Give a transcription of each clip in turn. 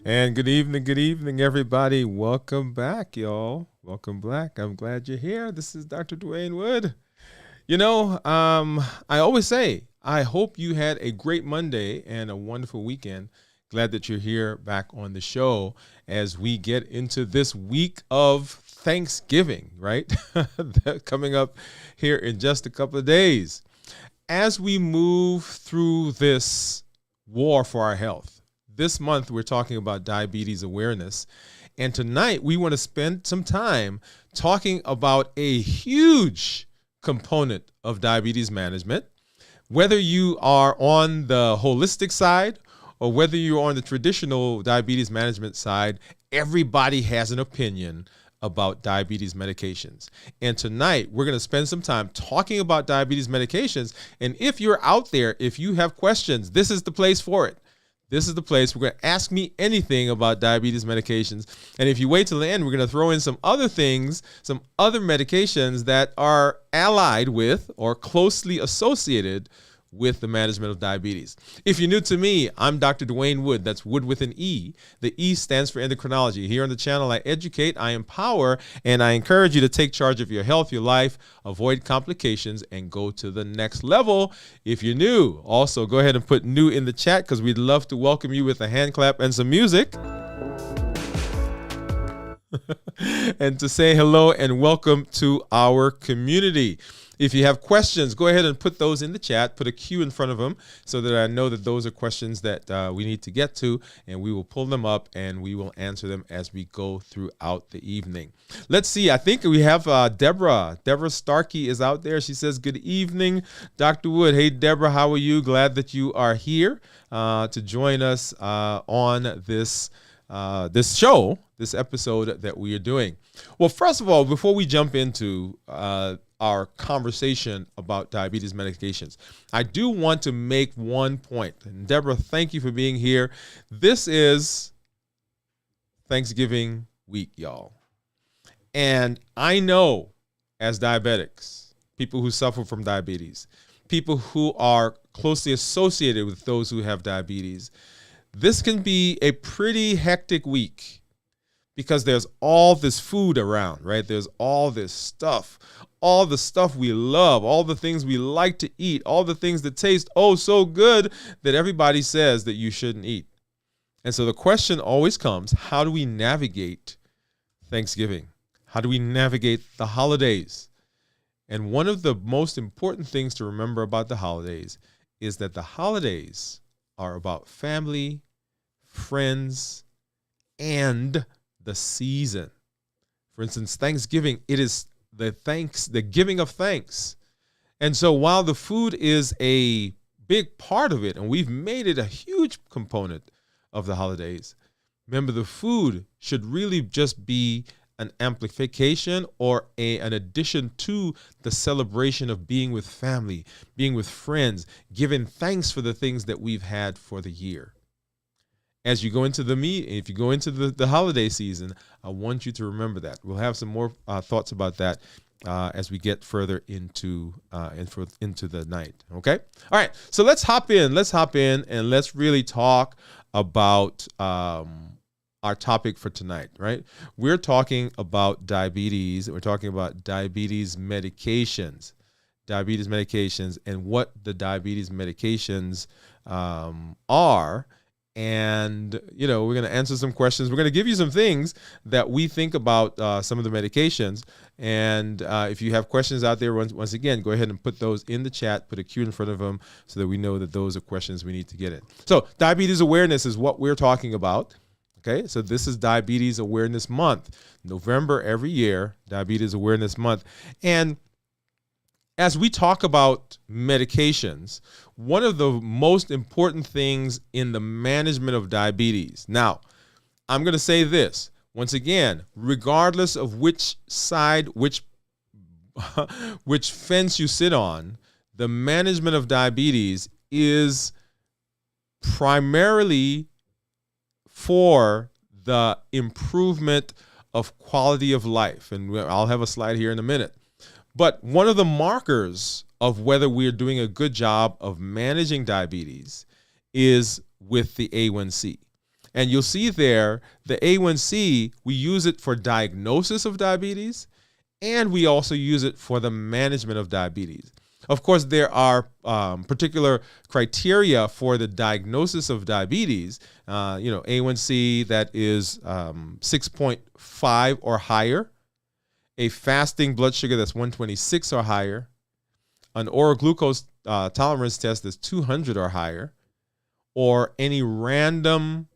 And good evening, everybody. Welcome back, y'all. Welcome back. I'm glad you're here. This is Dr. Dwayne Wood. I always say, I hope you had a great Monday and a wonderful weekend. Glad that you're here back on the show as we get into this week of Thanksgiving, right? Coming up here in just a couple of days. As we move through this war for our health, this month we're talking about diabetes awareness. And tonight we want to spend some time talking about a huge component of diabetes management. Whether you are on the holistic side or whether you're on the traditional diabetes management side, everybody has an opinion about diabetes medications. And tonight, we're going to spend some time talking about diabetes medications. And if you're out there, if you have questions, this is the place for it. This is the place. We're going to ask me anything about diabetes medications. And if you wait till the end, we're going to throw in some other things, some other medications that are allied with or closely associated with the management of diabetes. If you're new to me, I'm Dr. Dwayne Wood. That's Wood with an E. The E stands for endocrinology. Here on the channel, I educate, I empower, and I encourage you to take charge of your health, your life, avoid complications, and go to the next level. If you're new, also go ahead and put new in the chat because we'd love to welcome you with a hand clap and some music. And to say hello and welcome to our community. If you have questions, go ahead and put those in the chat. Put a Q in front of them so that I know that those are questions that we need to get to, and we will pull them up and we will answer them as we go throughout the evening. Let's see. I think we have Deborah. Deborah Starkey is out there. She says, good evening, Dr. Wood. Hey, Deborah, how are you? Glad that you are here to join us on this show, this episode that we are doing. Well, first of all, before we jump into our conversation about diabetes medications, I do want to make one point. And Deborah, thank you for being here. This is Thanksgiving week, y'all. And I know as diabetics, people who suffer from diabetes, people who are closely associated with those who have diabetes, this can be a pretty hectic week because there's all this food around, right? There's all this stuff, all the stuff we love, all the things we like to eat, all the things that taste oh so good that everybody says that you shouldn't eat. And so the question always comes, how do we navigate Thanksgiving? How do we navigate the holidays? And one of the most important things to remember about the holidays is that the holidays are about family, friends, and the season. For instance, Thanksgiving, it is the giving of thanks. And so while the food is a big part of it, and we've made it a huge component of the holidays, remember the food should really just be an amplification or an addition to the celebration of being with family, being with friends, giving thanks for the things that we've had for the year. As you go into if you go into the holiday season, I want you to remember that. We'll have some more thoughts about that as we get further into the night. Okay. All right. So let's hop in. And let's really talk about our topic for tonight, right? We're talking about diabetes. We're talking about diabetes medications and what the diabetes medications are. And, we're going to answer some questions. We're going to give you some things that we think about some of the medications. And if you have questions out there, once again, go ahead and put those in the chat, put a Q in front of them so that we know that those are questions we need to get in. So diabetes awareness is what we're talking about. Okay, so this is Diabetes Awareness Month, November every year, Diabetes Awareness Month. And as we talk about medications, one of the most important things in the management of diabetes. Now, I'm going to say this, once again, regardless of which side, which fence you sit on, the management of diabetes is primarily for the improvement of quality of life. And I'll have a slide here in a minute. But one of the markers of whether we're doing a good job of managing diabetes is with the A1C. And you'll see there the A1C, we use it for diagnosis of diabetes, and we also use it for the management of diabetes. Of course, there are particular criteria for the diagnosis of diabetes. A1C that is 6.5 or higher, a fasting blood sugar that's 126 or higher, an oral glucose tolerance test that's 200 or higher, or any random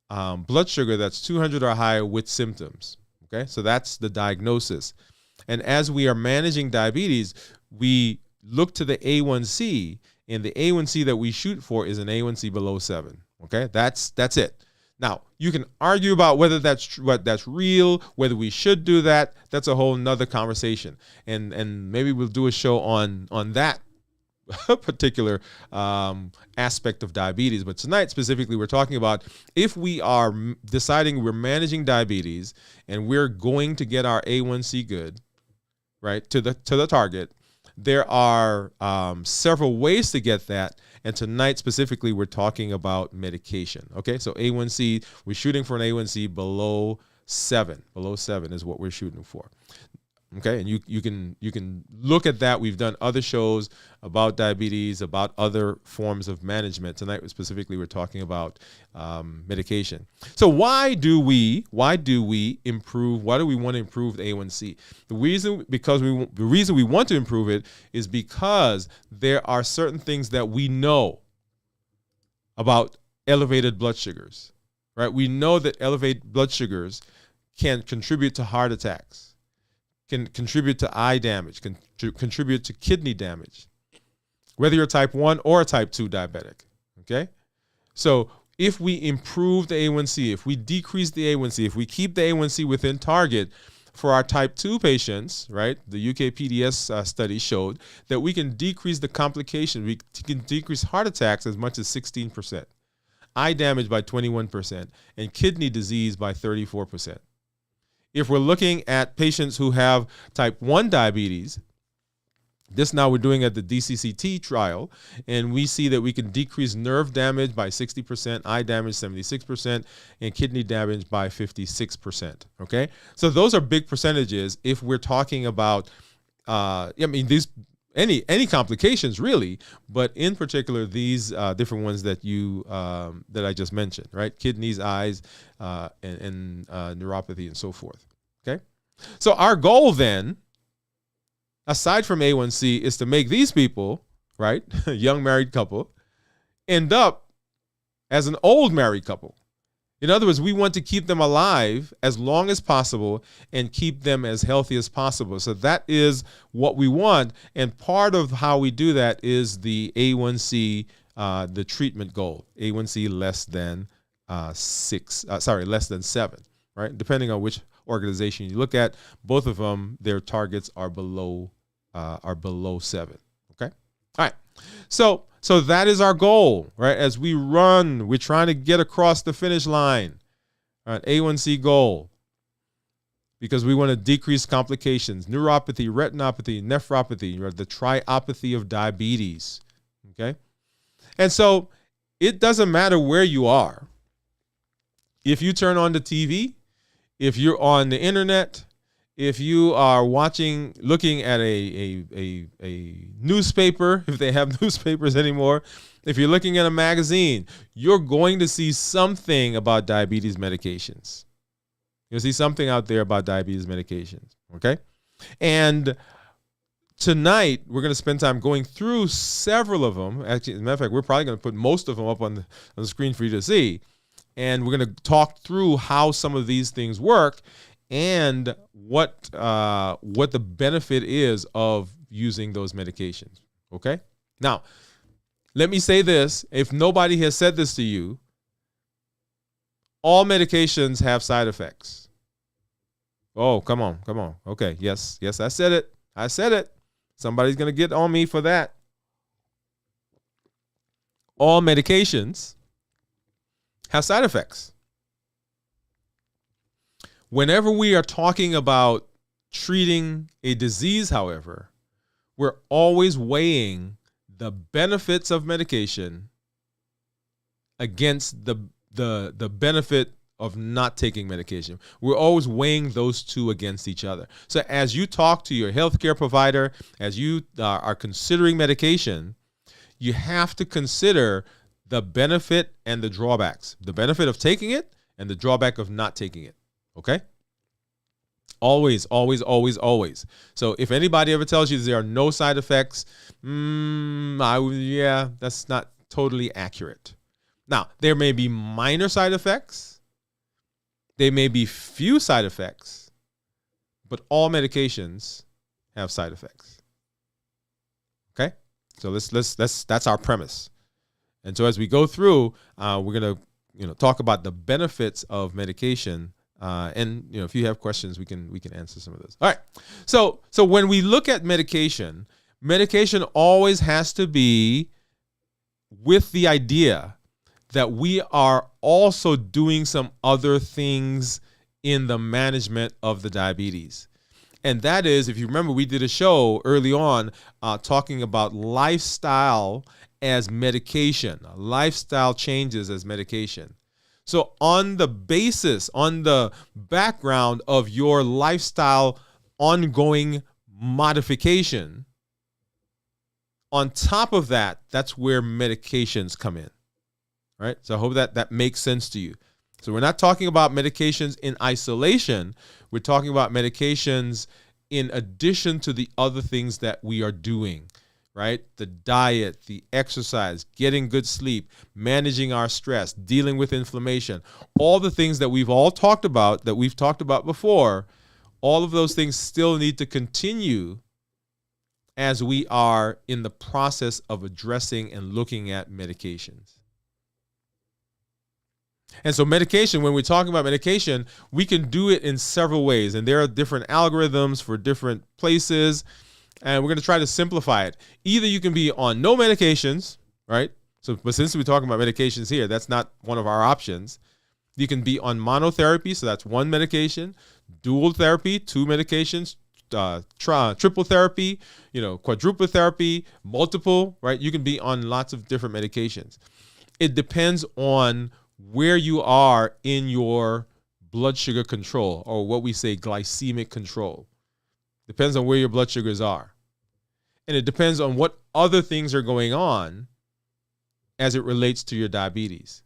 blood sugar that's 200 or higher with symptoms. Okay, so that's the diagnosis. And as we are managing diabetes, we look to the A1C, and the A1C that we shoot for is an A1C below 7. Okay, that's it. Now, you can argue about whether that's real, whether we should do that. That's a whole nother conversation. And maybe we'll do a show on that particular aspect of diabetes. But tonight specifically, we're talking about if we are deciding we're managing diabetes and we're going to get our A1C good, right, to the target. There are several ways to get that. And tonight specifically, we're talking about medication. Okay, so A1C, we're shooting for an A1C below 7. Below 7 is what we're shooting for. Okay, and you can look at that. We've done other shows about diabetes, about other forms of management. Tonight specifically, we're talking about medication. So why do we improve? Why do we want to improve the A1C? The reason we want to improve it is because there are certain things that we know about elevated blood sugars. Right? We know that elevated blood sugars can contribute to heart attacks, can contribute to eye damage, can contribute to kidney damage, whether you're type 1 or type 2 diabetic, okay? So if we improve the A1C, if we decrease the A1C, if we keep the A1C within target for our type 2 patients, right, the UKPDS study showed that we can decrease the complications, we can decrease heart attacks as much as 16%, eye damage by 21%, and kidney disease by 34%. If we're looking at patients who have type 1 diabetes, this now we're doing at the DCCT trial, and we see that we can decrease nerve damage by 60%, eye damage 76%, and kidney damage by 56%. Okay, so those are big percentages if we're talking about, these any complications really, but in particular these different ones that that I just mentioned, right? Kidneys, eyes, and neuropathy and so forth. Okay, so our goal then, aside from A1C, is to make these people, right, a young married couple, end up as an old married couple. In other words, we want to keep them alive as long as possible and keep them as healthy as possible. So that is what we want. And part of how we do that is the A1C, the treatment goal, A1C less than less than 7, right? Depending on which organization you look at, both of them, their targets are below 7. Okay. All right. So that is our goal, right? As we run, we're trying to get across the finish line, right? A1C goal, because we want to decrease complications, neuropathy, retinopathy, nephropathy, right? The triopathy of diabetes. Okay. And so it doesn't matter where you are. If you turn on the TV, if you're on the internet, if you are looking at a newspaper, if they have newspapers anymore, if you're looking at a magazine, you're going to see something about diabetes medications. You'll see something out there about diabetes medications, okay? And tonight, we're going to spend time going through several of them. Actually, as a matter of fact, we're probably going to put most of them up on the screen for you to see. And we're going to talk through how some of these things work and what the benefit is of using those medications, okay? Now, let me say this. If nobody has said this to you, all medications have side effects. Oh, come on. Okay, yes, I said it. Somebody's going to get on me for that. All medications have side effects. Whenever we are talking about treating a disease, however, we're always weighing the benefits of medication against the the benefit of not taking medication. We're always weighing those two against each other. So as you talk to your healthcare provider, as you are considering medication, you have to consider the benefit and the drawbacks. The benefit of taking it and the drawback of not taking it. Okay? Always, always, always, always. So if anybody ever tells you there are no side effects, that's not totally accurate. Now, there may be minor side effects. There may be few side effects, but all medications have side effects. Okay? So that's our premise. And so as we go through, we're going to talk about the benefits of medication. And if you have questions, we can answer some of those. All right. So when we look at medication always has to be with the idea that we are also doing some other things in the management of the diabetes. And that is, if you remember, we did a show early on talking about lifestyle as medication, lifestyle changes as medication. So on the background of your lifestyle ongoing modification, on top of that, that's where medications come in. Right? So I hope that makes sense to you. So we're not talking about medications in isolation. We're talking about medications in addition to the other things that we are doing, right? The diet, the exercise, getting good sleep, managing our stress, dealing with inflammation, all the things that we've talked about before, all of those things still need to continue as we are in the process of addressing and looking at medications. And so medication, when we're talking about medication, we can do it in several ways. And there are different algorithms for different places. And we're going to try to simplify it. Either you can be on no medications, right? But since we're talking about medications here, that's not one of our options. You can be on monotherapy, so that's one medication. Dual therapy, two medications. Triple therapy, quadruple therapy, multiple, right? You can be on lots of different medications. It depends on where you are in your blood sugar control, or what we say glycemic control. Depends on where your blood sugars are. And it depends on what other things are going on as it relates to your diabetes.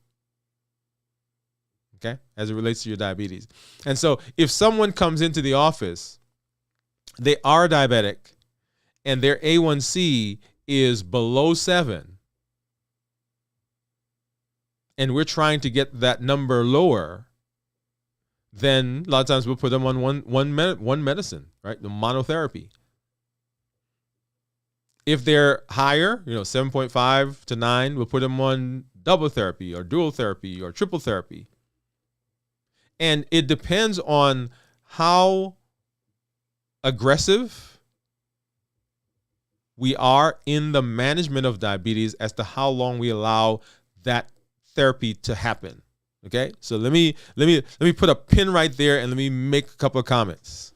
Okay? As it relates to your diabetes. And so if someone comes into the office, they are diabetic, and their A1C is below 7, and we're trying to get that number lower, then a lot of times we'll put them on one medicine, right? The monotherapy. If they're higher, 7.5 to 9, we'll put them on double therapy or dual therapy or triple therapy. And it depends on how aggressive we are in the management of diabetes as to how long we allow that therapy to happen. Okay, so let me put a pin right there and let me make a couple of comments.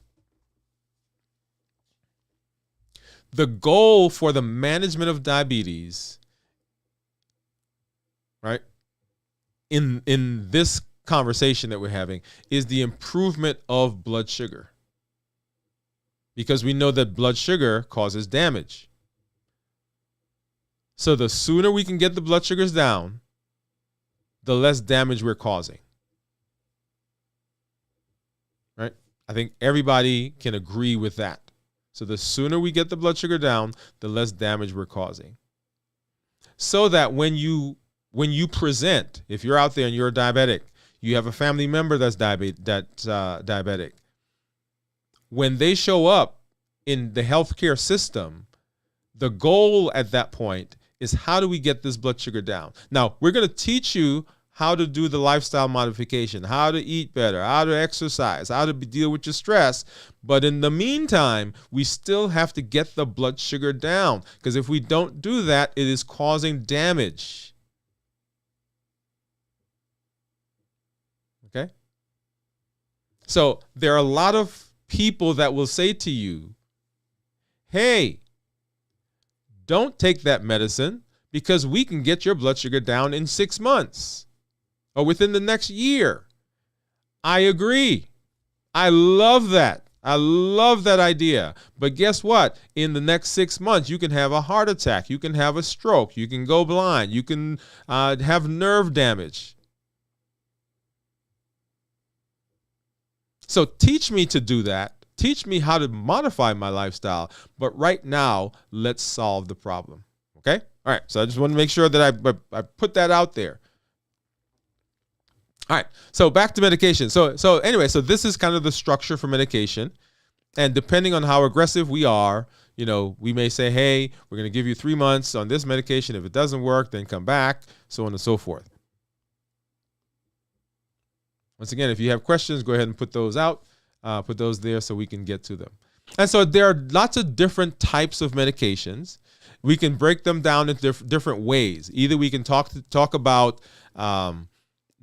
The goal for the management of diabetes, right, in this conversation that we're having, is the improvement of blood sugar, because we know that blood sugar causes damage. So the sooner we can get the blood sugars down, the less damage we're causing. Right? I think everybody can agree with that. So the sooner we get the blood sugar down, the less damage we're causing. So that when you present, if you're out there and you're a diabetic, you have a family member that's diabetic, when they show up in the healthcare system, the goal at that point is, how do we get this blood sugar down? Now, we're going to teach you how to do the lifestyle modification, how to eat better, how to exercise, how to deal with your stress. But in the meantime, we still have to get the blood sugar down, because if we don't do that, it is causing damage. Okay? So there are a lot of people that will say to you, hey, don't take that medicine because we can get your blood sugar down in 6 months. or within the next year. I agree. I love that. I love that idea. But guess what? In the next 6 months, you can have a heart attack. You can have a stroke. You can go blind. You can have nerve damage. So teach me to do that. Teach me how to modify my lifestyle. But right now, let's solve the problem. Okay? All right. So I just want to make sure that I put that out there. All right, so back to medication. So anyway, so this is kind of the structure for medication. And depending on how aggressive we are, we may say, hey, we're going to give you 3 months on this medication. If it doesn't work, then come back, so on and so forth. Once again, if you have questions, go ahead and put those out. Put those there so we can get to them. And so there are lots of different types of medications. We can break them down in different ways. Either we can talk about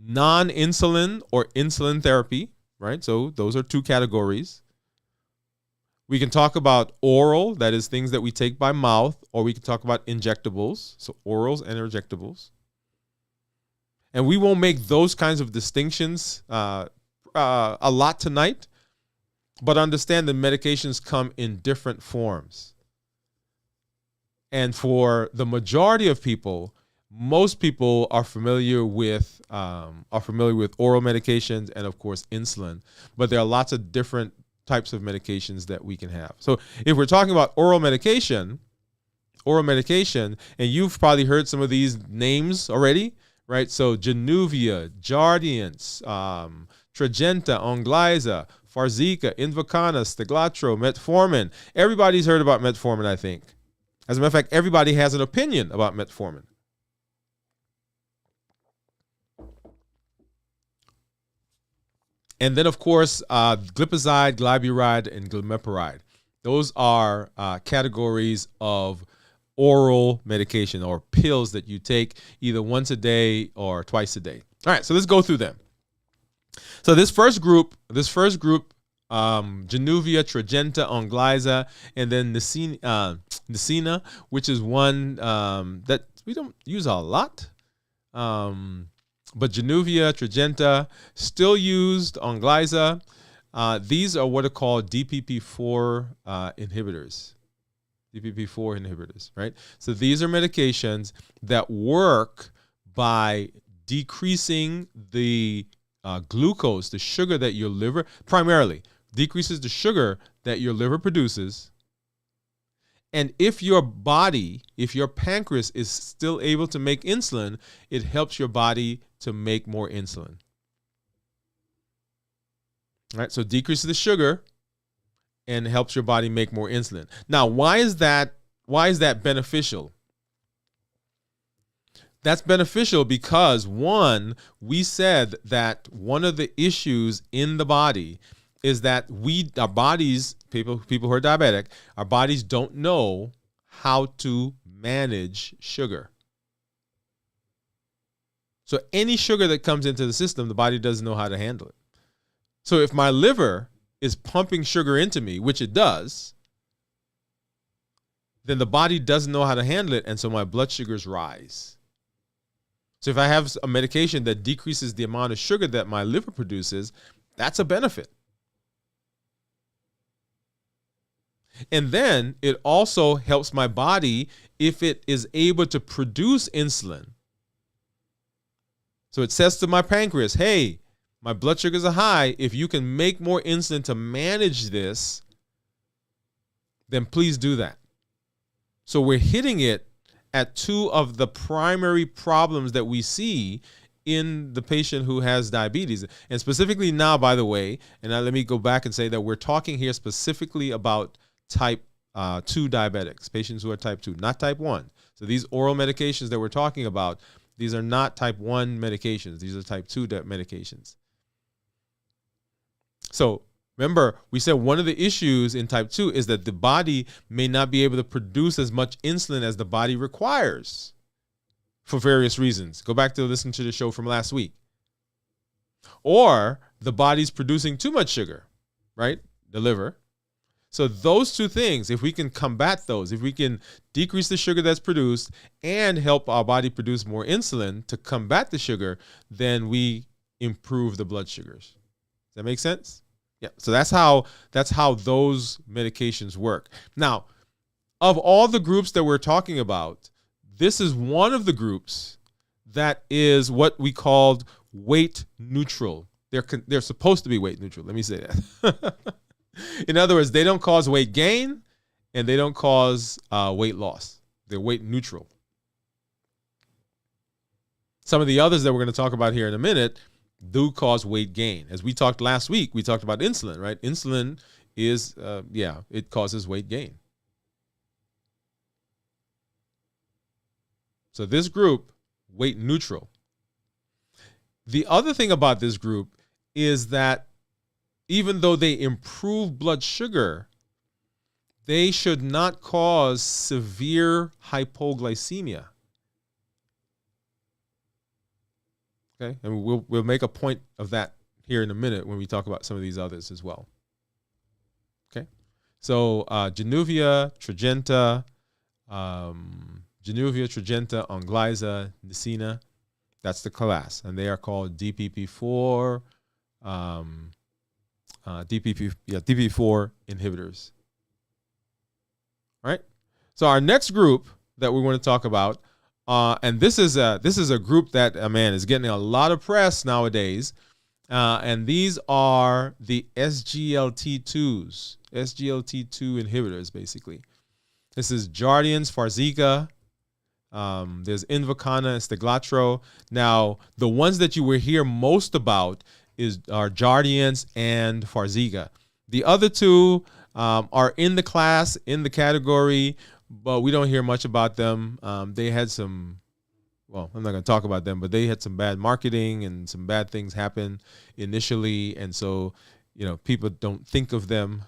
non-insulin or insulin therapy, right? So those are 2 categories. We can talk about oral, that is things that we take by mouth, or we can talk about injectables, so orals and injectables. And we won't make those kinds of distinctions a lot tonight, but understand that medications come in different forms. And for the majority of people, most people are familiar with oral medications and, of course, insulin. But there are lots of different types of medications that we can have. So if we're talking about oral medication, and you've probably heard some of these names already, right? So Januvia, Jardiance, Tradjenta, Onglyza, Farxiga, Invokana, Steglatro, Metformin. Everybody's heard about Metformin, I think. As a matter of fact, everybody has an opinion about Metformin. And then, of course, glipizide, glyburide, and glimepiride. Those are categories of oral medication or pills that you take either once a day or twice a day. All right, so let's go through them. So this first group, Januvia, Tradjenta, Onglyza, and then Nicena, which is one that we don't use a lot. But Januvia, Tradjenta, still used, Onglyza. These are what are called DPP-4 inhibitors. DPP-4 inhibitors, right? So these are medications that work by decreasing the glucose, the sugar that your liver, primarily decreases the sugar that your liver produces. And if your pancreas is still able to make insulin, it helps your body to make more insulin. All right, so decreases the sugar and helps your body make more insulin. Now, why is that beneficial? That's beneficial because, one, we said that one of the issues in the body is that our bodies, people who are diabetic, our bodies don't know how to manage sugar. So any sugar that comes into the system, the body doesn't know how to handle it. So if my liver is pumping sugar into me, which it does, then the body doesn't know how to handle it, and so my blood sugars rise. So if I have a medication that decreases the amount of sugar that my liver produces, that's a benefit. And then it also helps my body if it is able to produce insulin. So it says to my pancreas, hey, my blood sugars are high. If you can make more insulin to manage this, then please do that. So we're hitting it at 2 of the primary problems that we see in the patient who has diabetes. And specifically now, by the way, and now let me go back and say that we're talking here specifically about type 2 diabetics, patients who are type 2, not type 1. So these oral medications that we're talking about, these are not type 1 medications. These are type 2 medications. So remember, we said one of the issues in type 2 is that the body may not be able to produce as much insulin as the body requires for various reasons. Go back to listen to the show from last week. Or the body's producing too much sugar, right? The liver. So those two things, if we can combat those, if we can decrease the sugar that's produced and help our body produce more insulin to combat the sugar, then we improve the blood sugars. Does that make sense? Yeah. So that's how those medications work. Now, of all the groups that we're talking about, this is one of the groups that is what we called weight neutral. They're supposed to be weight neutral. Let me say that. In other words, they don't cause weight gain and they don't cause weight loss. They're weight neutral. Some of the others that we're going to talk about here in a minute do cause weight gain. As we talked last week, we talked about insulin, right? Insulin is, it causes weight gain. So this group, weight neutral. The other thing about this group is that even though they improve blood sugar, they should not cause severe hypoglycemia. Okay, and we'll make a point of that here in a minute when we talk about some of these others as well. Okay, so Januvia, Tradjenta, Onglyza, Nicena, that's the class, and they are called DPP4, DPP4 inhibitors. All right. So our next group that we want to talk about, and this is a group that is getting a lot of press nowadays, and these are the SGLT2s, SGLT2 inhibitors, basically. This is Jardiance, Farxiga. There's Invokana and Steglatro. Now, the ones that you will hear most about are Jardiance and Farxiga. The other two are in the class, in the category, but we don't hear much about them. They had some, well, I'm not going to talk about them, but they had some bad marketing and some bad things happen initially. And so, people don't think of them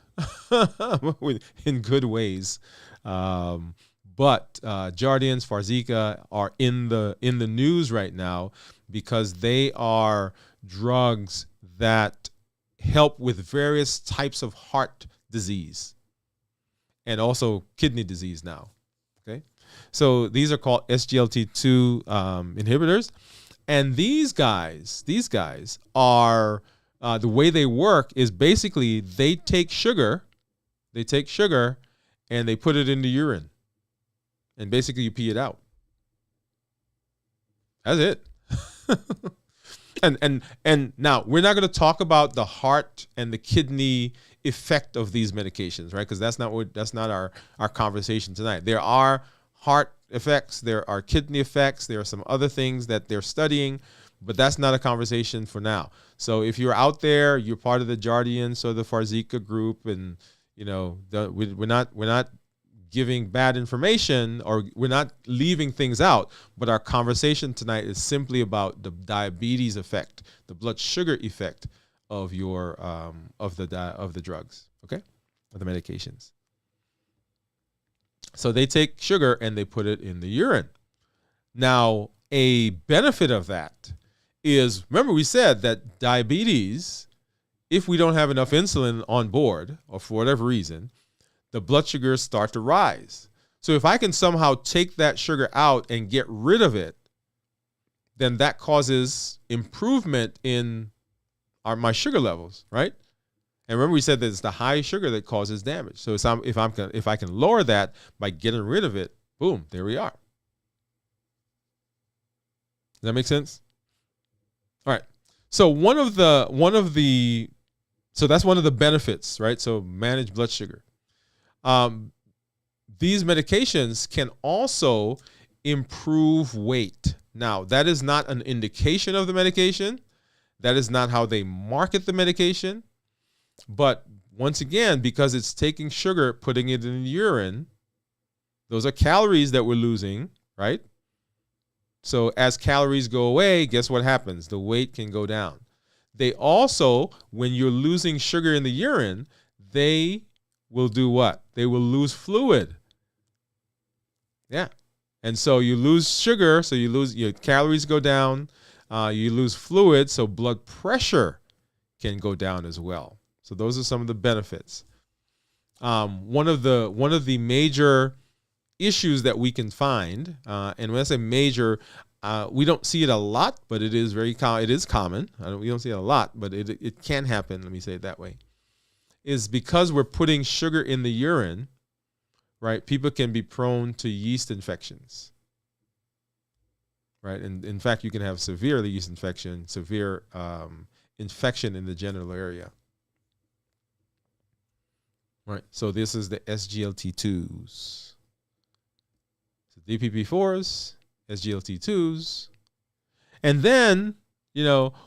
in good ways. But Jardiance, Farxiga are in the news right now because they are drugs that help with various types of heart disease and also kidney disease now. Okay, so these are called SGLT2 inhibitors, and these guys are the way they work is basically they take sugar and they put it in the urine, and basically you pee it out. That's it. And now we're not going to talk about the heart and the kidney effect of these medications, right? Because that's not our conversation tonight. There are heart effects, there are kidney effects, there are some other things that they're studying, but that's not a conversation for now. So if you're out there, you're part of the Jardiance or the Farxiga group, and we're not giving bad information, or we're not leaving things out, but our conversation tonight is simply about the diabetes effect, the blood sugar effect of your of the drugs, okay, of the medications. So they take sugar and they put it in the urine. Now, a benefit of that is, remember we said that diabetes, if we don't have enough insulin on board, or for whatever reason, the blood sugars start to rise. So if I can somehow take that sugar out and get rid of it, then that causes improvement in my sugar levels, right? And remember we said that it's the high sugar that causes damage. So if I can lower that by getting rid of it, boom, there we are. Does that make sense? All right. So so that's one of the benefits, right? So manage blood sugar. These medications can also improve weight. Now, that is not an indication of the medication. That is not how they market the medication. But once again, because it's taking sugar, putting it in the urine, those are calories that we're losing, right? So as calories go away, guess what happens? The weight can go down. They also, when you're losing sugar in the urine, they will do what? They will lose fluid. Yeah. And so you lose sugar, so your calories go down. You lose fluid, so blood pressure can go down as well. So those are some of the benefits. One of the major issues that we can find, and when I say major, we don't see it a lot, but it is it is common. We don't see it a lot, but it can happen. Let me say it that way. Is because we're putting sugar in the urine, right? People can be prone to yeast infections, right? And in fact, you can have severe yeast infection, severe infection in the genital area, right? So this is the SGLT2s. So DPP4s, SGLT2s, and then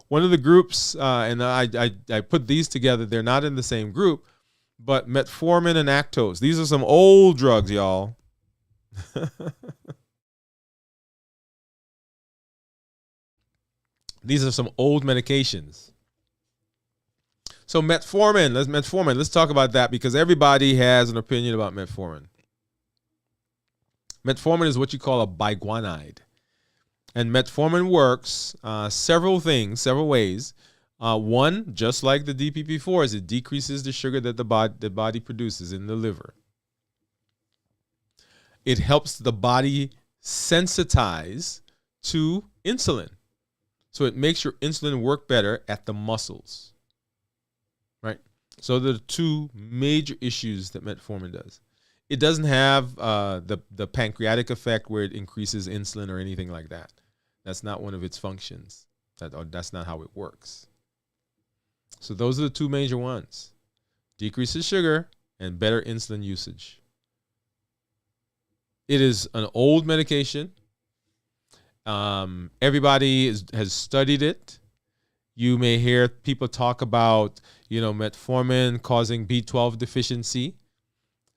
one of the groups, and I put these together. They're not in the same group, but metformin and Actos. These are some old drugs, y'all. These are some old medications. So metformin. Let's talk about that because everybody has an opinion about metformin. Metformin is what you call a biguanide. And metformin works several ways. One, just like the DPP4s, it decreases the sugar that the body produces in the liver. It helps the body sensitize to insulin. So it makes your insulin work better at the muscles. Right? So there are two major issues that metformin does. It doesn't have the pancreatic effect where it increases insulin or anything like that. That's not one of its functions. That's not how it works. So those are the two major ones. Decreases sugar and better insulin usage. It is an old medication. Everybody has studied it. You may hear people talk about, metformin causing B12 deficiency.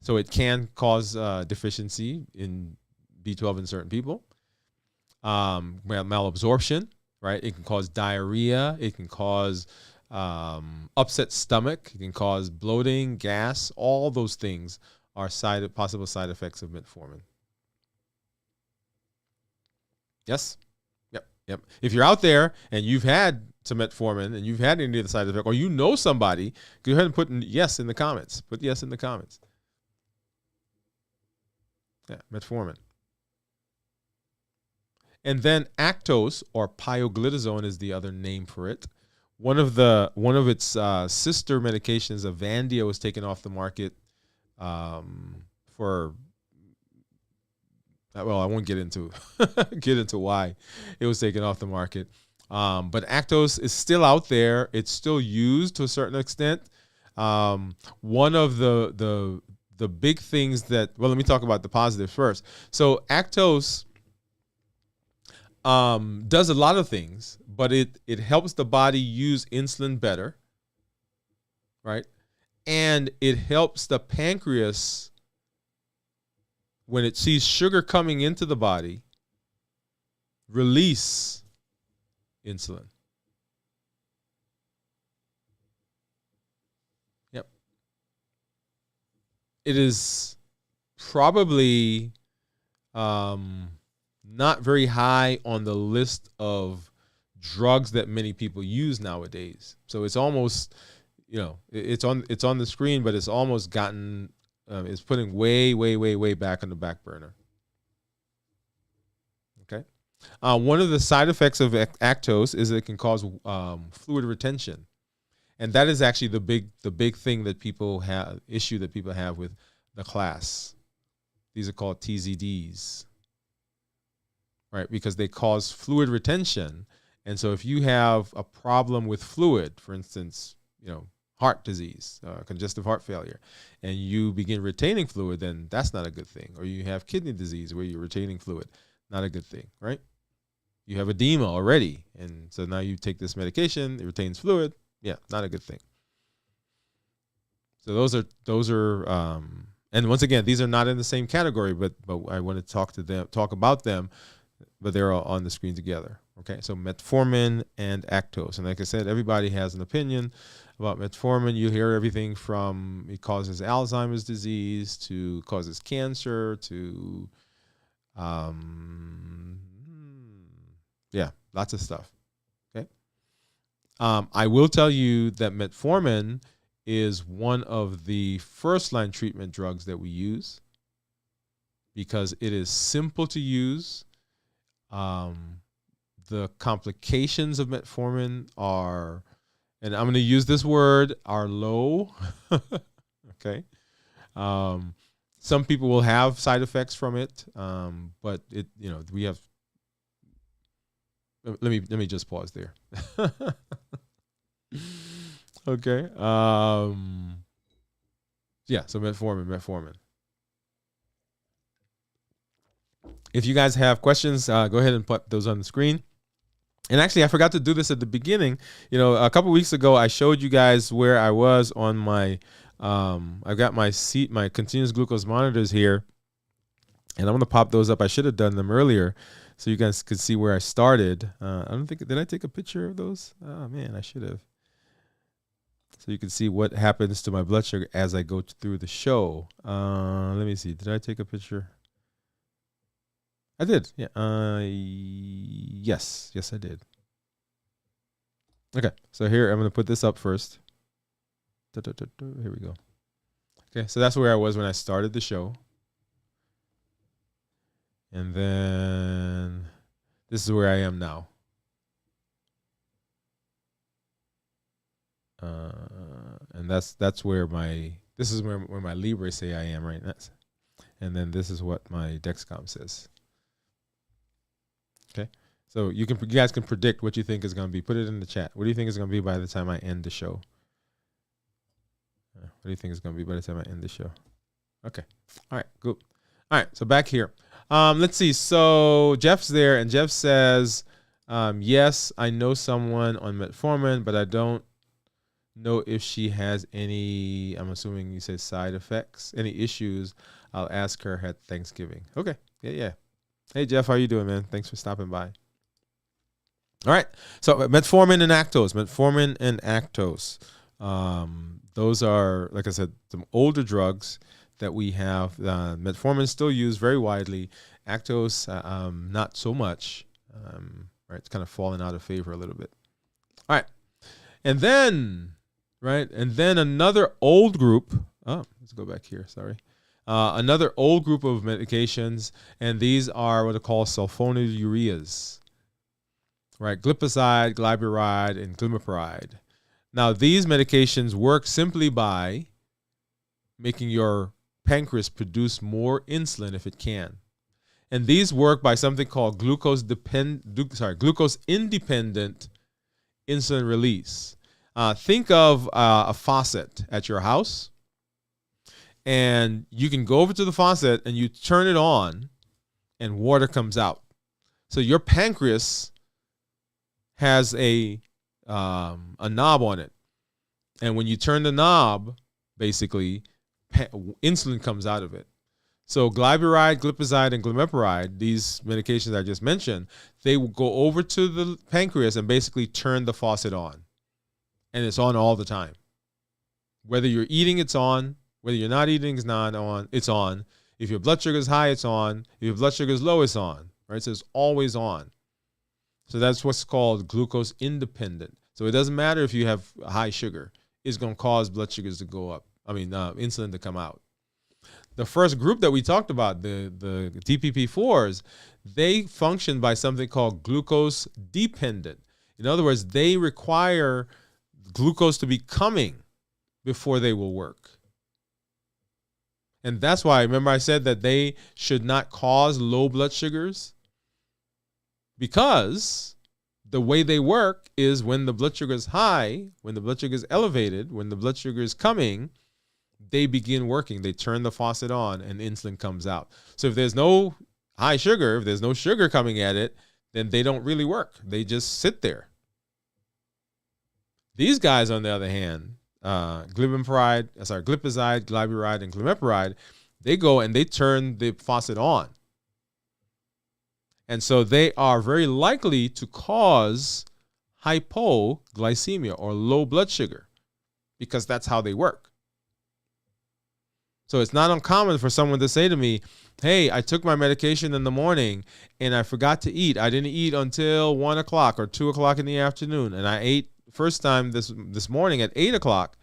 So it can cause deficiency in B12 in certain people. Malabsorption, right? It can cause diarrhea. It can cause upset stomach. It can cause bloating, gas. All those things are possible side effects of metformin. Yes? Yep. If you're out there and you've had some metformin and you've had any of the side effects, or somebody, go ahead and put yes in the comments. Put yes in the comments. Yeah, metformin. And then Actos, or pioglitazone, is the other name for it. One of its sister medications, Avandia, was taken off the market for. Well, I won't get into why it was taken off the market. But Actos is still out there. It's still used to a certain extent. One of the big things let me talk about the positives first. So Actos does a lot of things, but it helps the body use insulin better, right? And it helps the pancreas, when it sees sugar coming into the body, release insulin. Yep. It is probably not very high on the list of drugs that many people use nowadays. So it's almost, it's on the screen, but it's almost gotten, it's putting way back on the back burner. Okay. One of the side effects of Actos is that it can cause fluid retention. And that is actually the big thing that people have with the class. These are called TZDs. Right, because they cause fluid retention. And so if you have a problem with fluid, for instance, heart disease, congestive heart failure, and you begin retaining fluid, then that's not a good thing. Or you have kidney disease where you're retaining fluid, not a good thing, right? You have edema already, and so now you take this medication, it retains fluid, yeah, not a good thing. So those are, and once again, these are not in the same category, but I want to talk about them. But they're all on the screen together. Okay, so metformin and Actos. And like I said, everybody has an opinion about metformin. You hear everything from it causes Alzheimer's disease to causes cancer to, lots of stuff. Okay. I will tell you that metformin is one of the first-line treatment drugs that we use because it is simple to use. The complications of metformin are, and I'm going to use this word, are low. Okay. Some people will have side effects from it, but it, we have. Let me just pause there. Okay. Yeah. So metformin. If you guys have questions, go ahead and put those on the screen. And actually, I forgot to do this at the beginning. A couple weeks ago, I showed you guys where I was on my. I've got my continuous glucose monitors here, and I'm gonna pop those up. I should have done them earlier, so you guys could see where I started. I don't think, did I take a picture of those? Oh man, I should have. So you can see what happens to my blood sugar as I go through the show. Let me see. Did I take a picture? I did. Yeah. Yes, I did. Okay. So here I'm gonna put this up first. Here we go. Okay, so that's where I was when I started the show. And then this is where I am now. And that's where this is where my Libre say I am right now. And then this is what my Dexcom says. Okay. So you guys can predict what you think is going to be. Put it in the chat. What do you think is going to be by the time I end the show? What do you think is going to be by the time I end the show? Okay. All right. Good. All right. So back here. Let's see. So Jeff's there, and Jeff says, yes, I know someone on metformin, but I don't know if she has any, I'm assuming you said side effects, any issues. I'll ask her at Thanksgiving. Okay. Yeah. Hey, Jeff, how you doing, man? Thanks for stopping by. All right. So metformin and Actos. Those are, like I said, some older drugs that we have. Metformin is still used very widely. Actos, not so much. Right, it's kind of fallen out of favor a little bit. All right, and then another old group. Oh, let's go back here. Sorry, another old group of medications, and these are what are called sulfonylureas. Right, glipizide, glyburide, and glimepiride. Now, these medications work simply by making your pancreas produce more insulin if it can. And these work by something called glucose-independent insulin release. Think of a faucet at your house, and you can go over to the faucet and you turn it on, and water comes out. So your pancreas has a knob on it, and when you turn the knob, basically insulin comes out of it. So glyburide, glipizide, and glimepiride, these medications I just mentioned, they will go over to the pancreas and basically turn the faucet on, and it's on all the time. Whether you're eating, it's on. Whether you're not eating, it's not on. It's on. If your blood sugar is high, it's on. If your blood sugar is low, it's on. Right? So it's always on. So that's what's called glucose independent. So it doesn't matter if you have high sugar. It's going to cause blood sugars to go up. Insulin to come out. The first group that we talked about, the DPP-4s, they function by something called glucose dependent. In other words, they require glucose to be coming before they will work. And that's why, remember I said that they should not cause low blood sugars? Because the way they work is when the blood sugar is high, when the blood sugar is elevated, when the blood sugar is coming, they begin working. They turn the faucet on and insulin comes out. So if there's no high sugar, if there's no sugar coming at it, then they don't really work. They just sit there. These guys, on the other hand, glipizide, glyburide, and glimepiride, they go and they turn the faucet on. And so they are very likely to cause hypoglycemia or low blood sugar because that's how they work. So it's not uncommon for someone to say to me, hey, I took my medication in the morning and I forgot to eat. I didn't eat until 1 o'clock or 2 o'clock in the afternoon. And I ate first time this morning at 8 o'clock,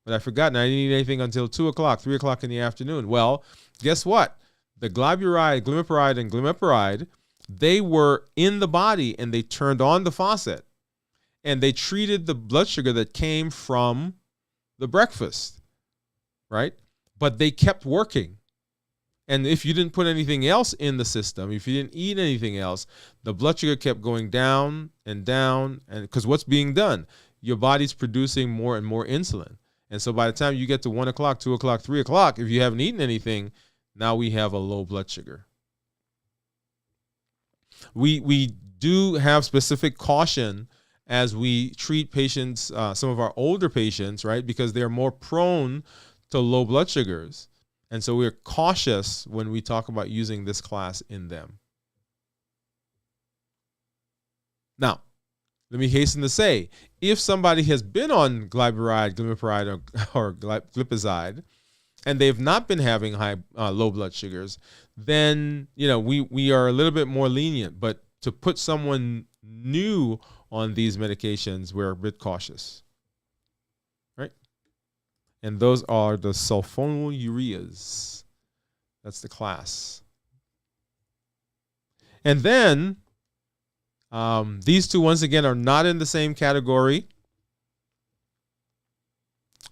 but I forgot and I didn't eat anything until 2 o'clock, 3 o'clock in the afternoon. Well, guess what? The glimepiride, and glimepiride, they were in the body and they turned on the faucet and they treated the blood sugar that came from the breakfast, right? But they kept working. And if you didn't put anything else in the system, if you didn't eat anything else, the blood sugar kept going down, and because what's being done? Your body's producing more and more insulin. And so by the time you get to 1 o'clock, 2 o'clock, 3 o'clock, if you haven't eaten anything, now we have a low blood sugar. We do have specific caution as we treat patients, some of our older patients, right? Because they're more prone to low blood sugars. And so we're cautious when we talk about using this class in them. Now, let me hasten to say, if somebody has been on glimepiride, or glipizide, and they've not been having low blood sugars, then we are a little bit more lenient. But to put someone new on these medications, we're a bit cautious, right? And those are the sulfonylureas. That's the class. And then these two, once again, are not in the same category,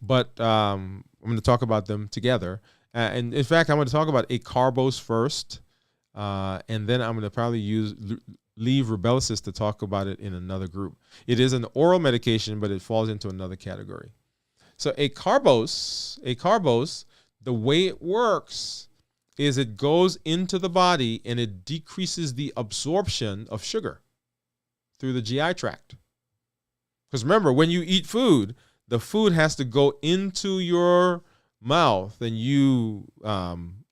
but I'm going to talk about them together. And in fact, I'm going to talk about acarbose first, and then I'm going to probably leave Rybelsus to talk about it in another group. It is an oral medication, but it falls into another category. So acarbose, the way it works is it goes into the body and it decreases the absorption of sugar through the GI tract. Because remember, when you eat food, the food has to go into your mouth and you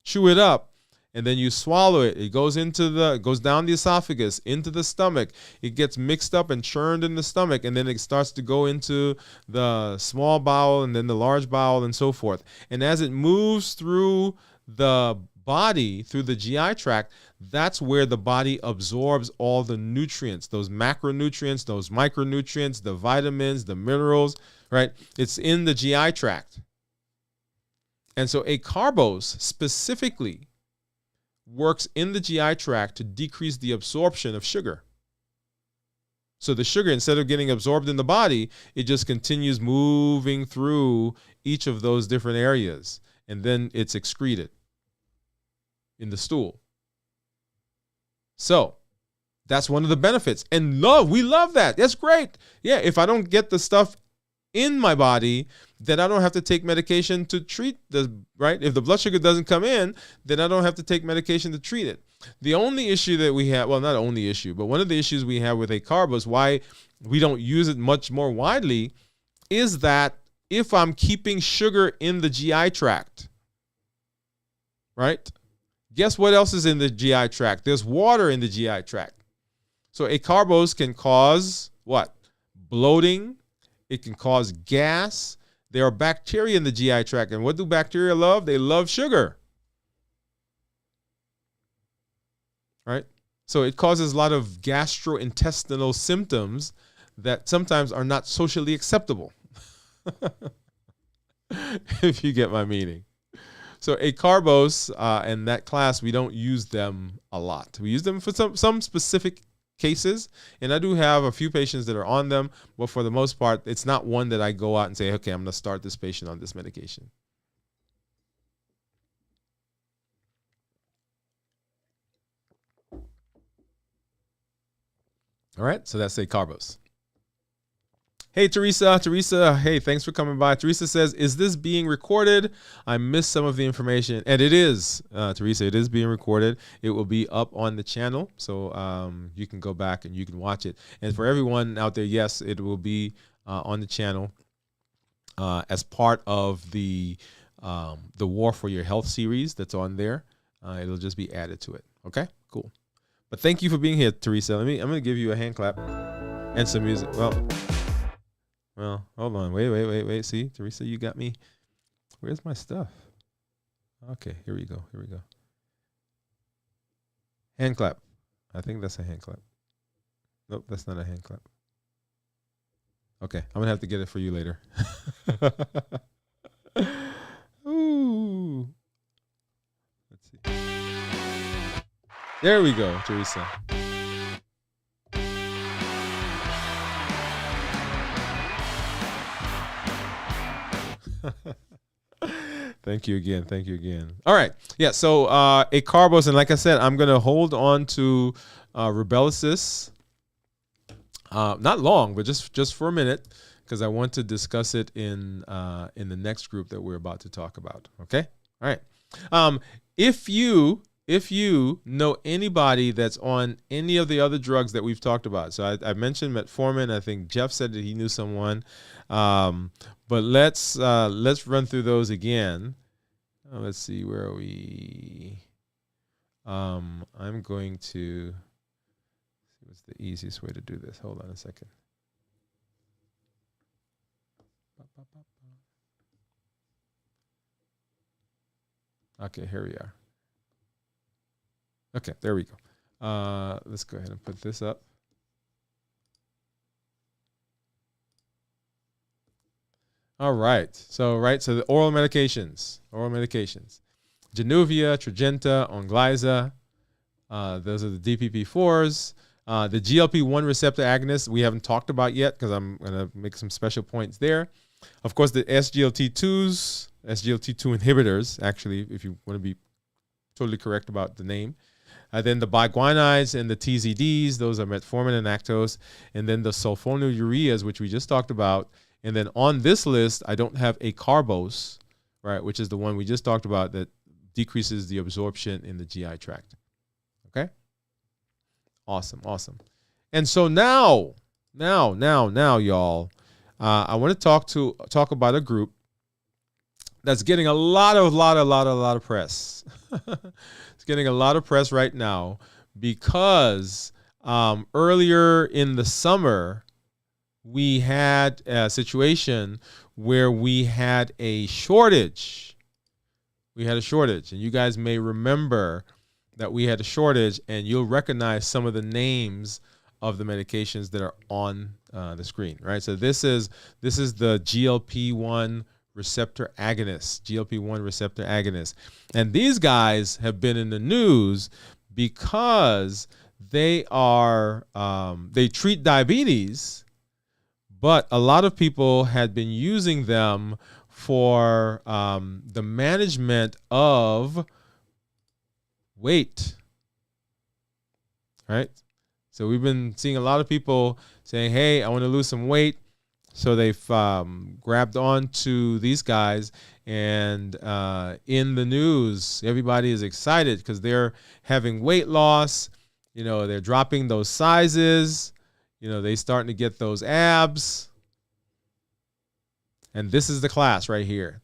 chew it up and then you swallow it. It goes down the esophagus, into the stomach. It gets mixed up and churned in the stomach, and then it starts to go into the small bowel and then the large bowel and so forth. And as it moves through the body, through the GI tract, that's where the body absorbs all the nutrients, those macronutrients, those micronutrients, the vitamins, the minerals, right? It's in the GI tract. And so acarbose specifically works in the GI tract to decrease the absorption of sugar. So the sugar, instead of getting absorbed in the body, it just continues moving through each of those different areas, and then it's excreted in the stool. So that's one of the benefits. And we love that. That's great. Yeah, if I don't get the stuff in my body, then I don't have to take medication to treat right? If the blood sugar doesn't come in, then I don't have to take medication to treat it. The only issue that we have, well, not only issue, but one of the issues we have with acarbose, why we don't use it much more widely, is that if I'm keeping sugar in the GI tract, right? Guess what else is in the GI tract? There's water in the GI tract. So acarbose can cause what? Bloating. It can cause gas. There are bacteria in the GI tract. And what do bacteria love? They love sugar. Right? So it causes a lot of gastrointestinal symptoms that sometimes are not socially acceptable. If you get my meaning. So acarbose and that class, we don't use them a lot. We use them for some specific cases, and I do have a few patients that are on them, but for the most part, it's not one that I go out and say, okay, I'm going to start this patient on this medication. All right, so that's acarbose. Hey, Teresa. Hey, thanks for coming by. Teresa says, is this being recorded? I missed some of the information. And it is, Teresa, it is being recorded. It will be up on the channel. So you can go back and you can watch it. And for everyone out there, yes, it will be on the channel as part of the War for Your Health series that's on there. It'll just be added to it. Okay, cool. But thank you for being here, Teresa. I'm going to give you a hand clap and some music. Well, hold on. Wait. See, Teresa, you got me. Where's my stuff? Okay, here we go. Hand clap. I think that's a hand clap. Nope, that's not a hand clap. Okay, I'm going to have to get it for you later. Ooh. Let's see. There we go, Teresa. Thank you again. Thank you again. All right. Yeah. So Acarbos, and like I said, I'm gonna hold on to Rubelisis. Not long, but just for a minute, because I want to discuss it in the next group that we're about to talk about. Okay. All right. If you know anybody that's on any of the other drugs that we've talked about, so I mentioned metformin. I think Jeff said that he knew someone, but let's run through those again. Let's see, where are we? I'm going to see what's the easiest way to do this. Hold on a second. Okay, here we are. Okay, there we go. Let's go ahead and put this up. All right. So the oral medications. Januvia, Tradjenta, Onglyza. Those are the DPP-4s. The GLP-1 receptor agonists we haven't talked about yet because I'm going to make some special points there. Of course, the SGLT2s, SGLT2 inhibitors, actually, if you want to be totally correct about the name. Then the biguanides and the TZDs, those are metformin and lactose. And then the sulfonylureas, which we just talked about. And then on this list, I don't have acarbose, right, which is the one we just talked about that decreases the absorption in the GI tract. Okay? Awesome. And so now, y'all, I want to talk about a group that's getting a lot of press. It's getting a lot of press right now because earlier in the summer, we had a situation where we had a shortage. And you guys may remember that we had a shortage, and you'll recognize some of the names of the medications that are on the screen, right? So this is the GLP-1 receptor agonist. And these guys have been in the news because they treat diabetes, but a lot of people had been using them for the management of weight, right? So we've been seeing a lot of people saying, hey, I want to lose some weight. So they've grabbed on to these guys, and in the news, everybody is excited because they're having weight loss. You know, they're dropping those sizes. You know, they're starting to get those abs. And this is the class right here.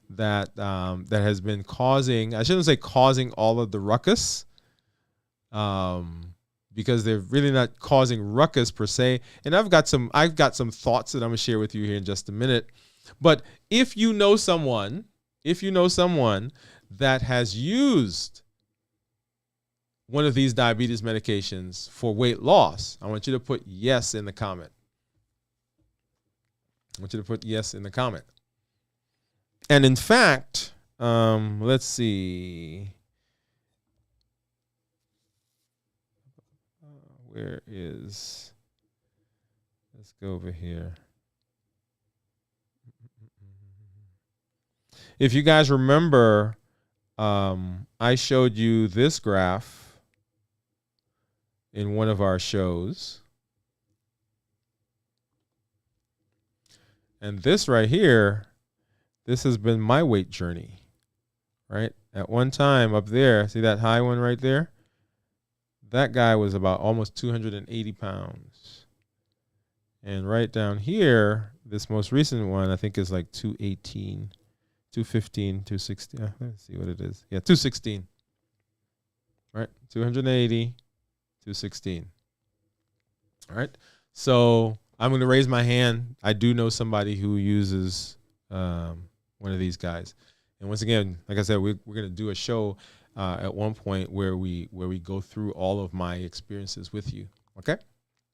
That has been causing, I shouldn't say causing all of the ruckus, because they're really not causing ruckus per se. And I've got some thoughts that I'm gonna share with you here in just a minute. But if you know someone that has used one of these diabetes medications for weight loss, I want you to put yes in the comment. And in fact, let's see. Let's go over here. If you guys remember, I showed you this graph in one of our shows. And this right here, this has been my weight journey, right? At one time up there, see that high one right there? That guy was about almost 280 pounds. And right down here, this most recent one, I think is like 218, 215, 216. Let's see what it is. Yeah, 216. Right? 280, 216. All right. So I'm going to raise my hand. I do know somebody who uses one of these guys. And once again, like I said, we're going to do a show at one point where we go through all of my experiences with you. Okay.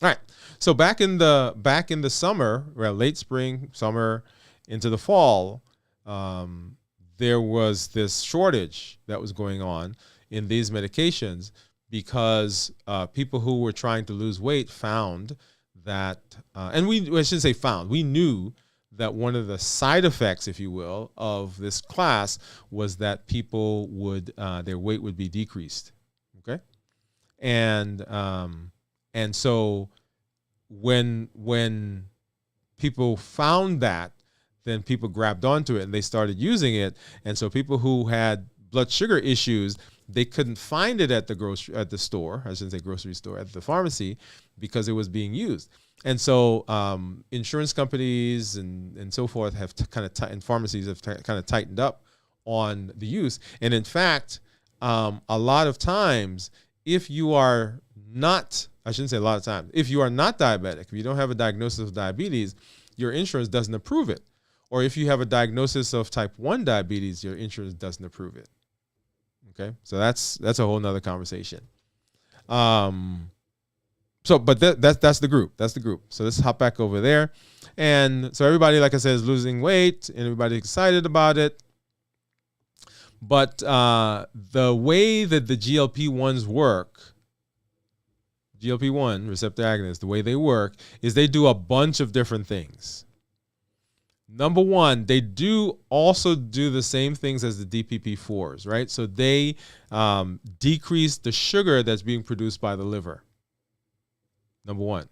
All right. So back in the summer, late spring, summer, into the fall, there was this shortage that was going on in these medications because people who were trying to lose weight found that, and I shouldn't say found, we knew that one of the side effects, if you will, of this class was that people would, their weight would be decreased. Okay. And so when people found that, then people grabbed onto it and they started using it. And so people who had blood sugar issues, they couldn't find it at the store. I shouldn't say grocery store, at the pharmacy, because it was being used. And so insurance companies and so forth have and pharmacies have kind of tightened up on the use. And in fact, a lot of times, if you are not, I shouldn't say a lot of times, if you are not diabetic, if you don't have a diagnosis of diabetes, your insurance doesn't approve it. Or if you have a diagnosis of type 1 diabetes, your insurance doesn't approve it. Okay, so that's a whole nother conversation. But that's the group. That's the group. So let's hop back over there. And so everybody, like I said, is losing weight, and everybody's excited about it. But the way that the GLP-1s work, GLP-1 receptor agonists, the way they work is they do a bunch of different things. Number one, they do also do the same things as the DPP-4s, right? So they decrease the sugar that's being produced by the liver. Number one.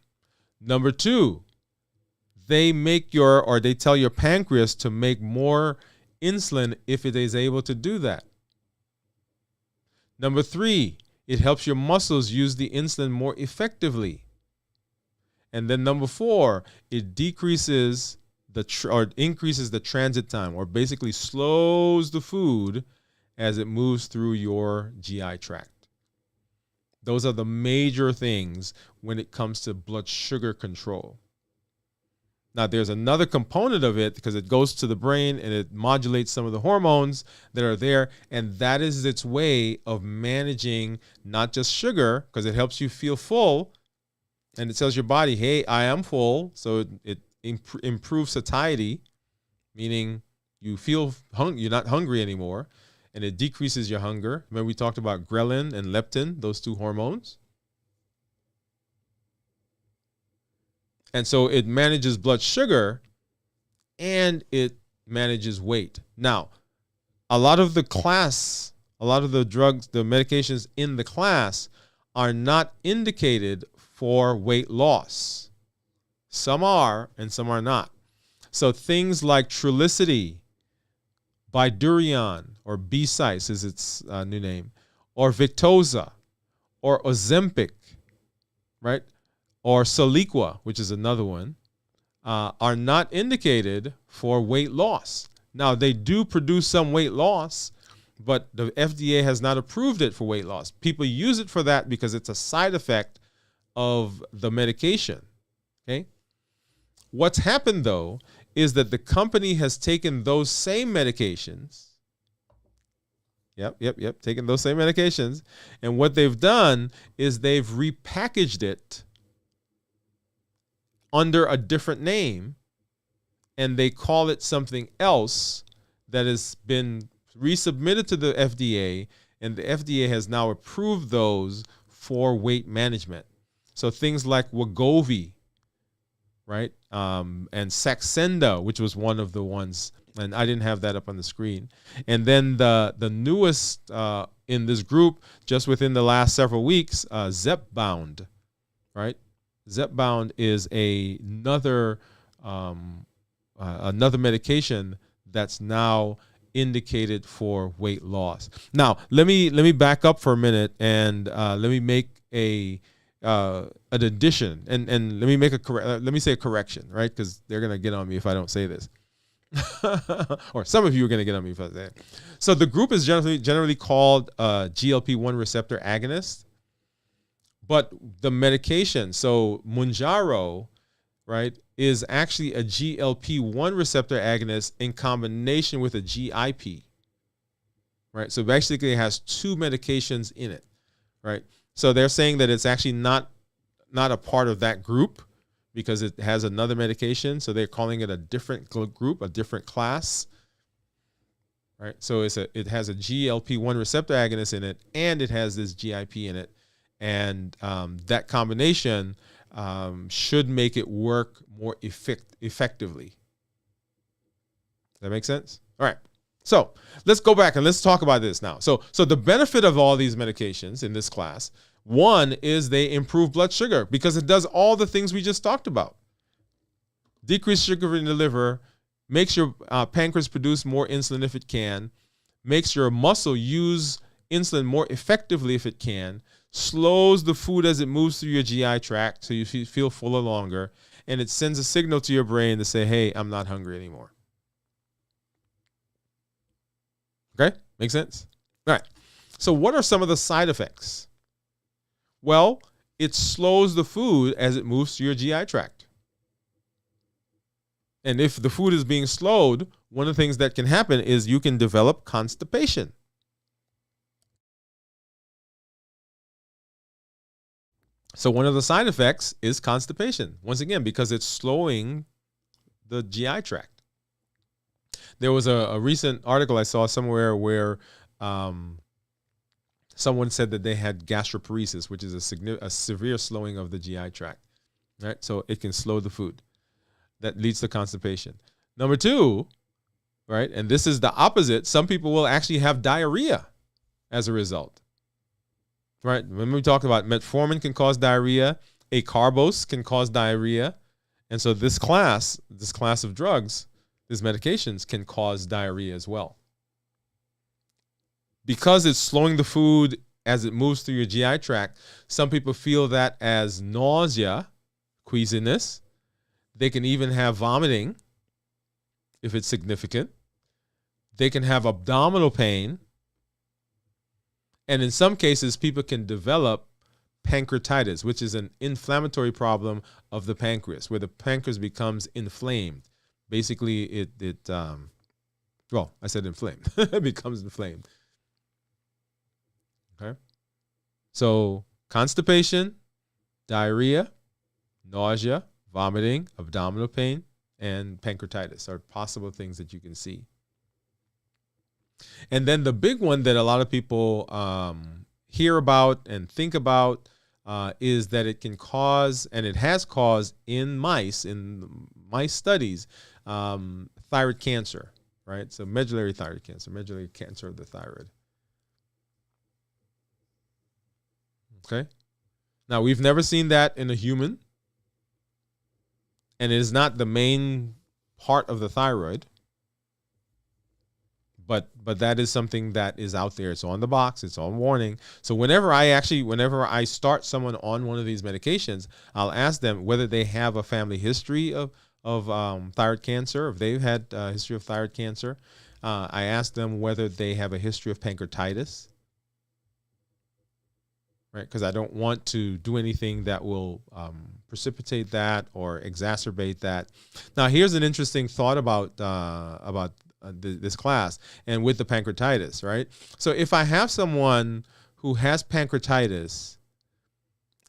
Number two, they tell your pancreas to make more insulin if it is able to do that. Number three, it helps your muscles use the insulin more effectively. And then number four, it decreases increases the transit time, or basically slows the food as it moves through your GI tract. Those are the major things when it comes to blood sugar control. Now, there's another component of it because it goes to the brain and it modulates some of the hormones that are there, and that is its way of managing not just sugar, because it helps you feel full, and it tells your body, hey, I am full, so it improves satiety, meaning you feel you're not hungry anymore, and it decreases your hunger. Remember we talked about ghrelin and leptin, those two hormones. And so it manages blood sugar and it manages weight. Now, a lot of the drugs, the medications in the class are not indicated for weight loss. Some are and some are not. So things like Trulicity, Bydureon, or B-Cice is its new name, or Victoza, or Ozempic, right? Or Soliqua, which is another one, are not indicated for weight loss. Now, they do produce some weight loss, but the FDA has not approved it for weight loss. People use it for that because it's a side effect of the medication, okay? What's happened, though, is that the company has taken those same medications, taken those same medications, and what they've done is they've repackaged it under a different name, and they call it something else that has been resubmitted to the FDA, and the FDA has now approved those for weight management. So things like Wegovy, right? And Saxenda, which was one of the ones, and I didn't have that up on the screen. And then the newest in this group, just within the last several weeks, Zepbound, right? Zepbound is another medication that's now indicated for weight loss. Now, let me back up for a minute and let me make an addition, and let me make let me say a correction, right? Because they're gonna get on me if I don't say this, or some of you are gonna get on me if I say it. So the group is generally called GLP-1 receptor agonist, but the medication, so Mounjaro, right, is actually a GLP-1 receptor agonist in combination with a GIP, right? So basically, it has two medications in it, right? So they're saying that it's actually not a part of that group because it has another medication. So they're calling it a different group, a different class. Right. So it has a GLP-1 receptor agonist in it, and it has this GIP in it. And that combination should make it work more effectively. Does that make sense? All right. So let's go back and let's talk about this now. So the benefit of all these medications in this class, one is they improve blood sugar because it does all the things we just talked about. Decrease sugar in the liver, makes your pancreas produce more insulin if it can, makes your muscle use insulin more effectively if it can, slows the food as it moves through your GI tract so you feel fuller longer, and it sends a signal to your brain to say, hey, I'm not hungry anymore. Okay? Make sense? All right. So what are some of the side effects? Well, it slows the food as it moves through your GI tract. And if the food is being slowed, one of the things that can happen is you can develop constipation. So one of the side effects is constipation. Once again, because it's slowing the GI tract. There was a recent article I saw somewhere where someone said that they had gastroparesis, which is a severe slowing of the GI tract. Right? So it can slow the food. That leads to constipation. Number two, right, and this is the opposite, some people will actually have diarrhea as a result. Right? When we talk about metformin can cause diarrhea, acarbose can cause diarrhea, and so this class of drugs, these medications can cause diarrhea as well. Because it's slowing the food as it moves through your GI tract, some people feel that as nausea, queasiness. They can even have vomiting if it's significant. They can have abdominal pain. And in some cases, people can develop pancreatitis, which is an inflammatory problem of the pancreas, where the pancreas becomes inflamed. Basically, I said inflamed. It becomes inflamed. Okay. So constipation, diarrhea, nausea, vomiting, abdominal pain, and pancreatitis are possible things that you can see. And then the big one that a lot of people hear about and think about is that it can cause, and it has caused in mice studies, thyroid cancer, right? So medullary thyroid cancer, medullary cancer of the thyroid. Okay. Now, we've never seen that in a human, and it is not the main part of the thyroid. But that is something that is out there. It's on the box. It's on warning. So whenever I start someone on one of these medications, I'll ask them whether they have a family history of thyroid cancer, if they've had a history of thyroid cancer. I ask them whether they have a history of pancreatitis, right? Because I don't want to do anything that will precipitate that or exacerbate that. Now, here's an interesting thought about this class and with the pancreatitis, right? So if I have someone who has pancreatitis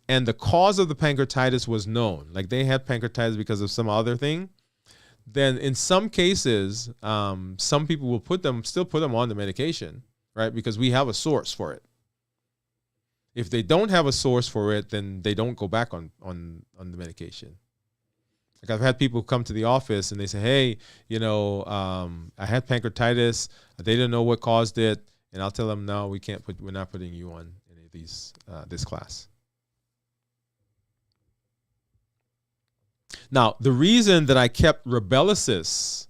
and the cause of the pancreatitis was known, like they had pancreatitis because of some other thing, then in some cases, some people will still put them on the medication, right? Because we have a source for it. If they don't have a source for it, then they don't go back on the medication. Like I've had people come to the office and they say, hey, I had pancreatitis. They didn't know what caused it. And I'll tell them, no, we're not putting you on any of this class. Now, the reason that I kept Rybelsus,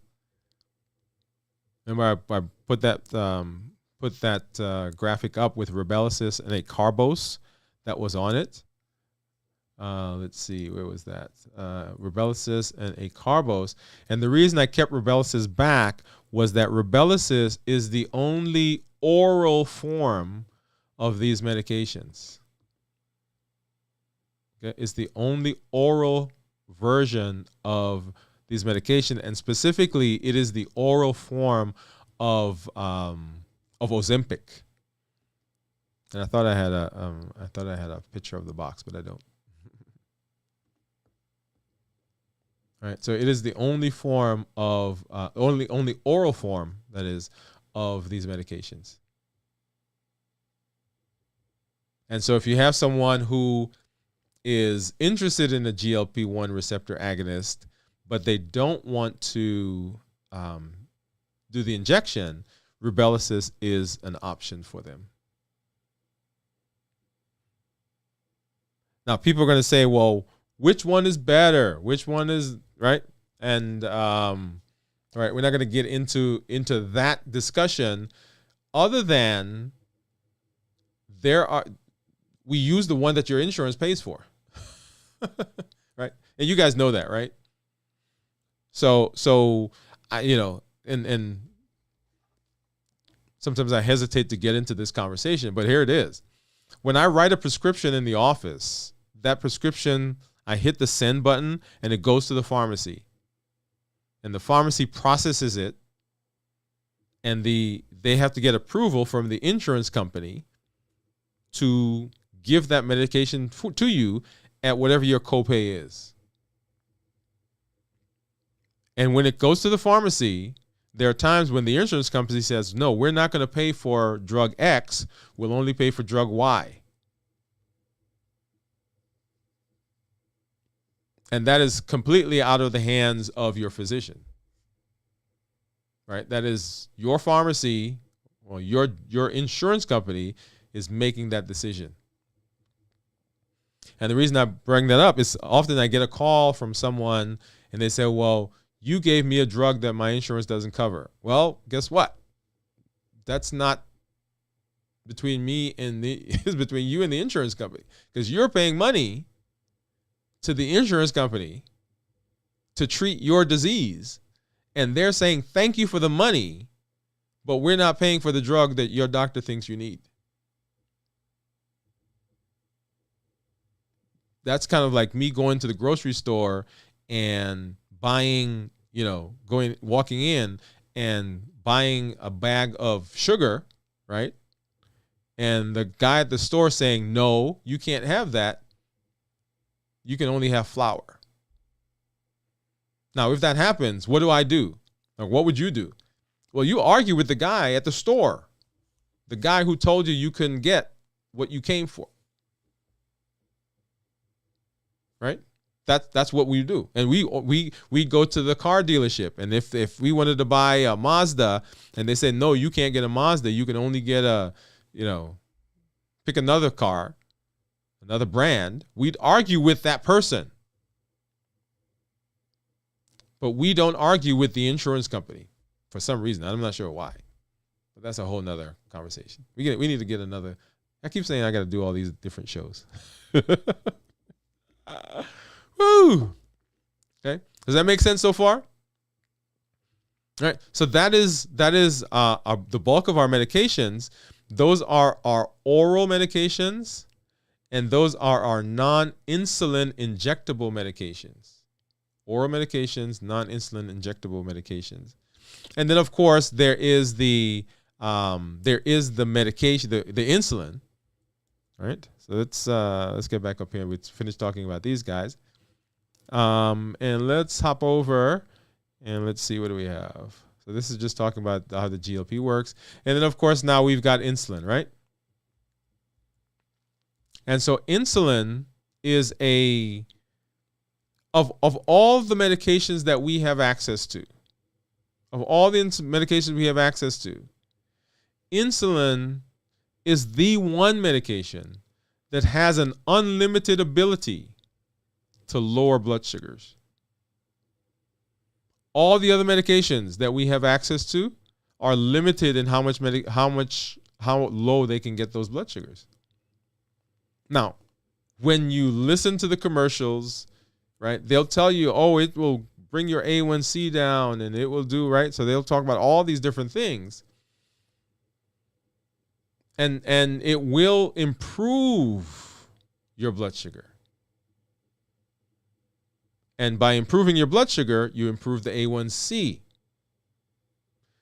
remember I put that graphic up with Rybelsus and acarbose that was on it. Let's see, where was that? Rybelsus and acarbose. And the reason I kept Rybelsus back was that Rybelsus is the only oral form of these medications. Okay? It's the only oral version of these medications, and specifically, it is the oral form of Ozempic. And I thought I had a picture of the box, but I don't. right? So it is the only form of only oral form, that is, of these medications. And so if you have someone who is interested in a GLP-1 receptor agonist, but they don't want to do the injection, Rubelisis is an option for them. Now, people are going to say, well, which one is better? Which one is, right? And right, we're not going to get into that discussion, other than we use the one that your insurance pays for. Right? And you guys know that, right? So I, and sometimes I hesitate to get into this conversation, but here it is. When I write a prescription in the office, that prescription, I hit the send button and it goes to the pharmacy. And the pharmacy processes it, and they have to get approval from the insurance company to give that medication to you at whatever your copay is. And when it goes to the pharmacy, there are times when the insurance company says, no, we're not going to pay for drug X, we'll only pay for drug Y. And that is completely out of the hands of your physician. Right? That is your pharmacy, or your insurance company is making that decision. And the reason I bring that up is often I get a call from someone and they say, well, you gave me a drug that my insurance doesn't cover. Well, guess what? That's not between me and it's between you and the insurance company, because you're paying money to the insurance company to treat your disease. And they're saying, thank you for the money, but we're not paying for the drug that your doctor thinks you need. That's kind of like me going to the grocery store and buying, walking in and buying a bag of sugar, right? And the guy at the store saying, no, you can't have that. You can only have flour. Now, if that happens, what do I do? Like, what would you do? Well, you argue with the guy at the store, the guy who told you couldn't get what you came for. Right? That's what we do. And we go to the car dealership, and if we wanted to buy a Mazda and they said, no, you can't get a Mazda, you can only get pick another car, another brand, we'd argue with that person. But we don't argue with the insurance company for some reason. I'm not sure why, but that's a whole nother conversation. We need to get another. I keep saying I got to do all these different shows. Woo. Okay. Does that make sense so far? All right. So that is the bulk of our medications. Those are our oral medications, and those are our non-insulin injectable medications. Oral medications, non-insulin injectable medications. And then, of course, there is the medication, the insulin. All right. So let's get back up here. We finished talking about these guys. And let's hop over and let's see, what do we have? So this is just talking about how the GLP works. And then, of course, now we've got insulin, right? And so insulin is of all the medications that we have access to, of all the medications we have access to, insulin is the one medication that has an unlimited ability to lower blood sugars. All the other medications that we have access to are limited in how low they can get those blood sugars. Now, when you listen to the commercials, right, they'll tell you, oh, it will bring your A1C down and it will do, right? So they'll talk about all these different things. And it will improve your blood sugar. And by improving your blood sugar, you improve the A1C.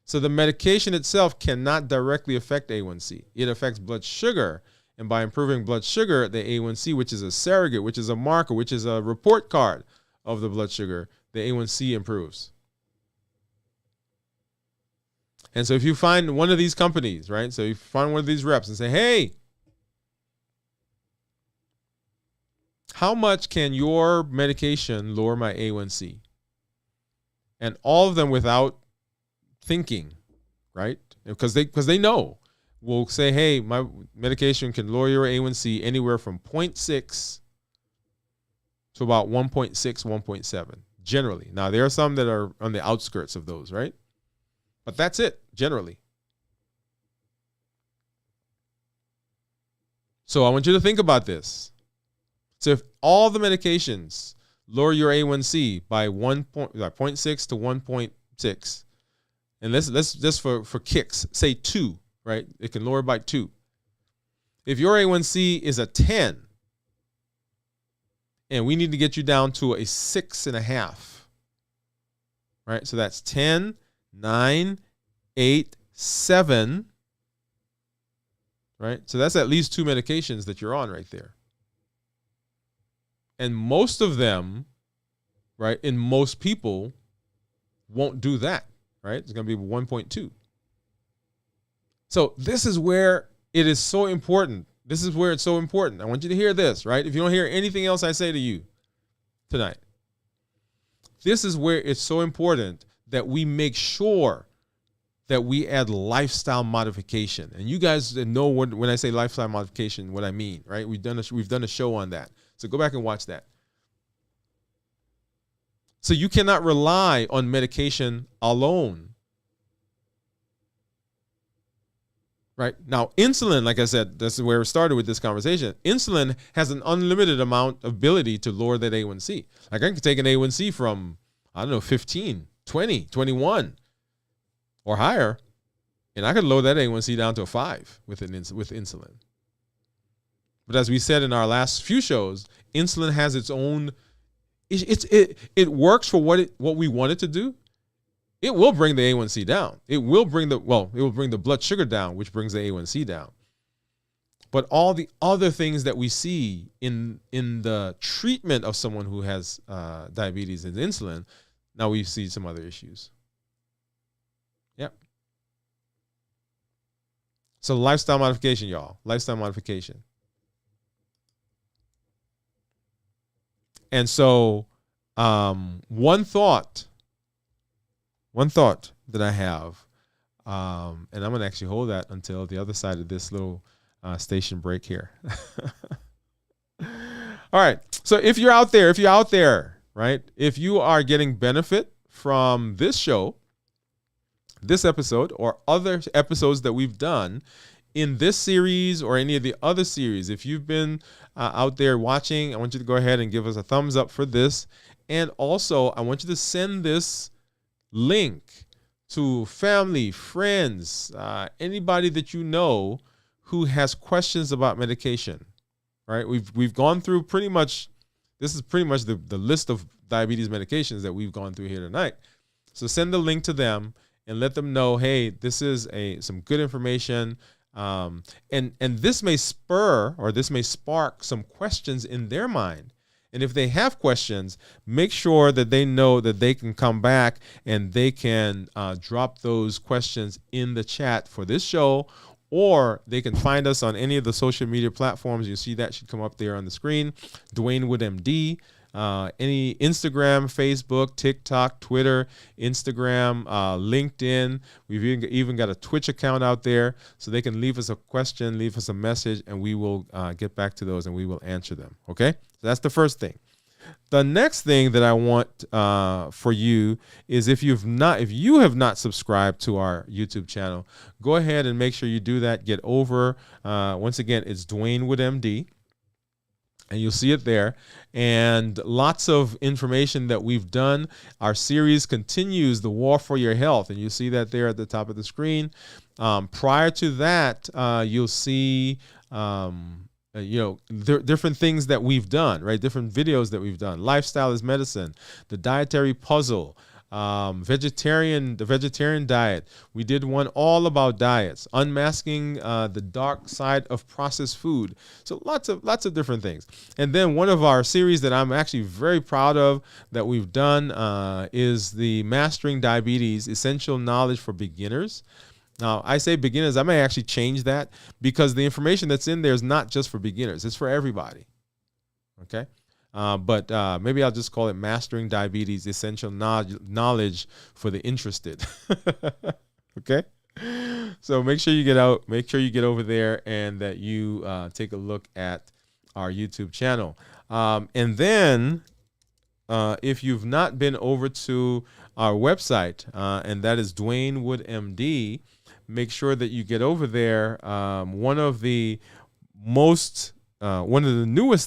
So the medication itself cannot directly affect A1C. It affects blood sugar. And by improving blood sugar, the A1C, which is a surrogate, which is a marker, which is a report card of the blood sugar, the A1C improves. And so if you find one of these companies, right? So you find one of these reps and say, hey, how much can your medication lower my A1C? And all of them without thinking, right? Because they know, will say, hey, my medication can lower your A1C anywhere from 0.6 to about 1.6, 1.7, generally. Now, there are some that are on the outskirts of those, right? But that's it, generally. So I want you to think about this. So if all the medications lower your A1C by 0.6 to 1.6, and let's just for kicks, say 2, right? It can lower by 2. If your A1C is a 10, and we need to get you down to a 6.5, right? So that's 10, 9, 8, 7, right? So that's at least 2 medications that you're on right there. And most of them, right, in most people, won't do that, right? It's going to be 1.2. So this is where it is so important. This is where it's so important. I want you to hear this, right? If you don't hear anything else I say to you tonight, this is where it's so important that we make sure that we add lifestyle modification. And you guys know when I say lifestyle modification, what I mean, right? We've done a show on that. So go back and watch that. So you cannot rely on medication alone. Right? Now, insulin, like I said, that's where it started with this conversation. Insulin has an unlimited amount of ability to lower that A1C. Like I can take an A1C from, 15, 20, 21 or higher, and I could lower that A1C down to a 5 with insulin. But as we said in our last few shows, insulin has its own. It works for what we want it to do. It will bring the A1C down. It will bring the blood sugar down, which brings the A1C down. But all the other things that we see in the treatment of someone who has diabetes and insulin, now we see some other issues. Yep. So lifestyle modification, y'all. Lifestyle modification. And so one thought that I have, and I'm going to actually hold that until the other side of this little station break here. All right. So if you're out there, right, if you are getting benefit from this show, this episode, or other episodes that we've done in this series or any of the other series, if you've been out there watching, I want you to go ahead and give us a thumbs up for this. And also, I want you to send this link to family, friends, anybody that you know who has questions about medication. Right? We've gone through pretty much. This is pretty much the list of diabetes medications that we've gone through here tonight. So send the link to them and let them know, hey, this is some good information. And this may spur or this may spark some questions in their mind. And if they have questions, make sure that they know that they can come back and they can drop those questions in the chat for this show, or they can find us on any of the social media platforms. You see that should come up there on the screen. Dwayne Wood MD. Any Instagram, Facebook, TikTok, Twitter, Instagram, LinkedIn. We've even got a Twitch account out there, so they can leave us a question, leave us a message, and we will get back to those and we will answer them. Okay, so that's the first thing. The next thing that I want for you is if you have not subscribed to our YouTube channel, go ahead and make sure you do that. Get over. Once again, it's Dwayne Wood MD. And you'll see it there. And lots of information that we've done. Our series continues, The War for Your Health. And you see that there at the top of the screen. Prior to that, you'll see, different things that we've done, right? Different videos that we've done. Lifestyle is Medicine, The Dietary Puzzle, the vegetarian diet. We did one all about diets, unmasking the dark side of processed food. So lots of different things. And then one of our series that I'm actually very proud of that we've done is the Mastering Diabetes: Essential Knowledge for Beginners. Now, I say beginners, I may actually change that because the information that's in there is not just for beginners, it's for everybody. Okay? But maybe I'll just call it Mastering Diabetes: Essential Knowledge for the Interested. Okay? So make sure you get over there and that you take a look at our YouTube channel. And then if you've not been over to our website, and that is Dwayne Wood MD, make sure that you get over there. One of the newest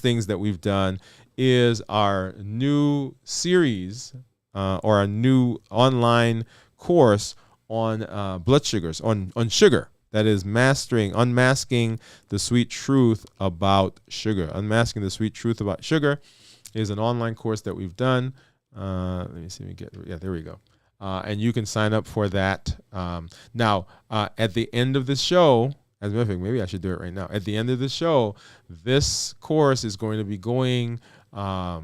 things that we've done is our new series or a new online course on blood sugars, on sugar. That is Unmasking the Sweet Truth About Sugar. Unmasking the Sweet Truth About Sugar is an online course that we've done. Let me see. There we go. And you can sign up for that. Now, at the end of this show, as a matter of fact, maybe I should do it right now. At the end of the show, this course is going to be going, I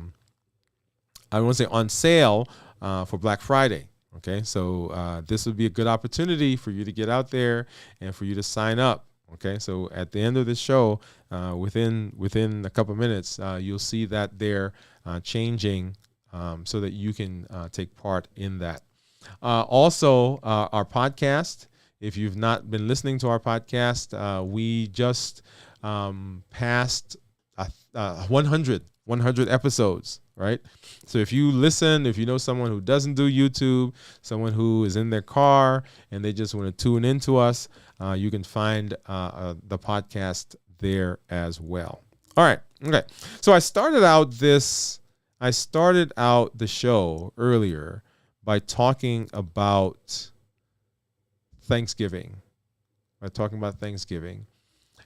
want to say on sale for Black Friday. Okay, so this would be a good opportunity for you to get out there and for you to sign up. Okay, so at the end of the show, within a couple of minutes, you'll see that they're changing so that you can take part in that. Also, our podcast. If you've not been listening to our podcast, we just passed 100 episodes, right? So if you listen, if you know someone who doesn't do YouTube, someone who is in their car and they just want to tune into us, you can find the podcast there as well. All right. Okay. So I started out the show earlier by talking about Thanksgiving.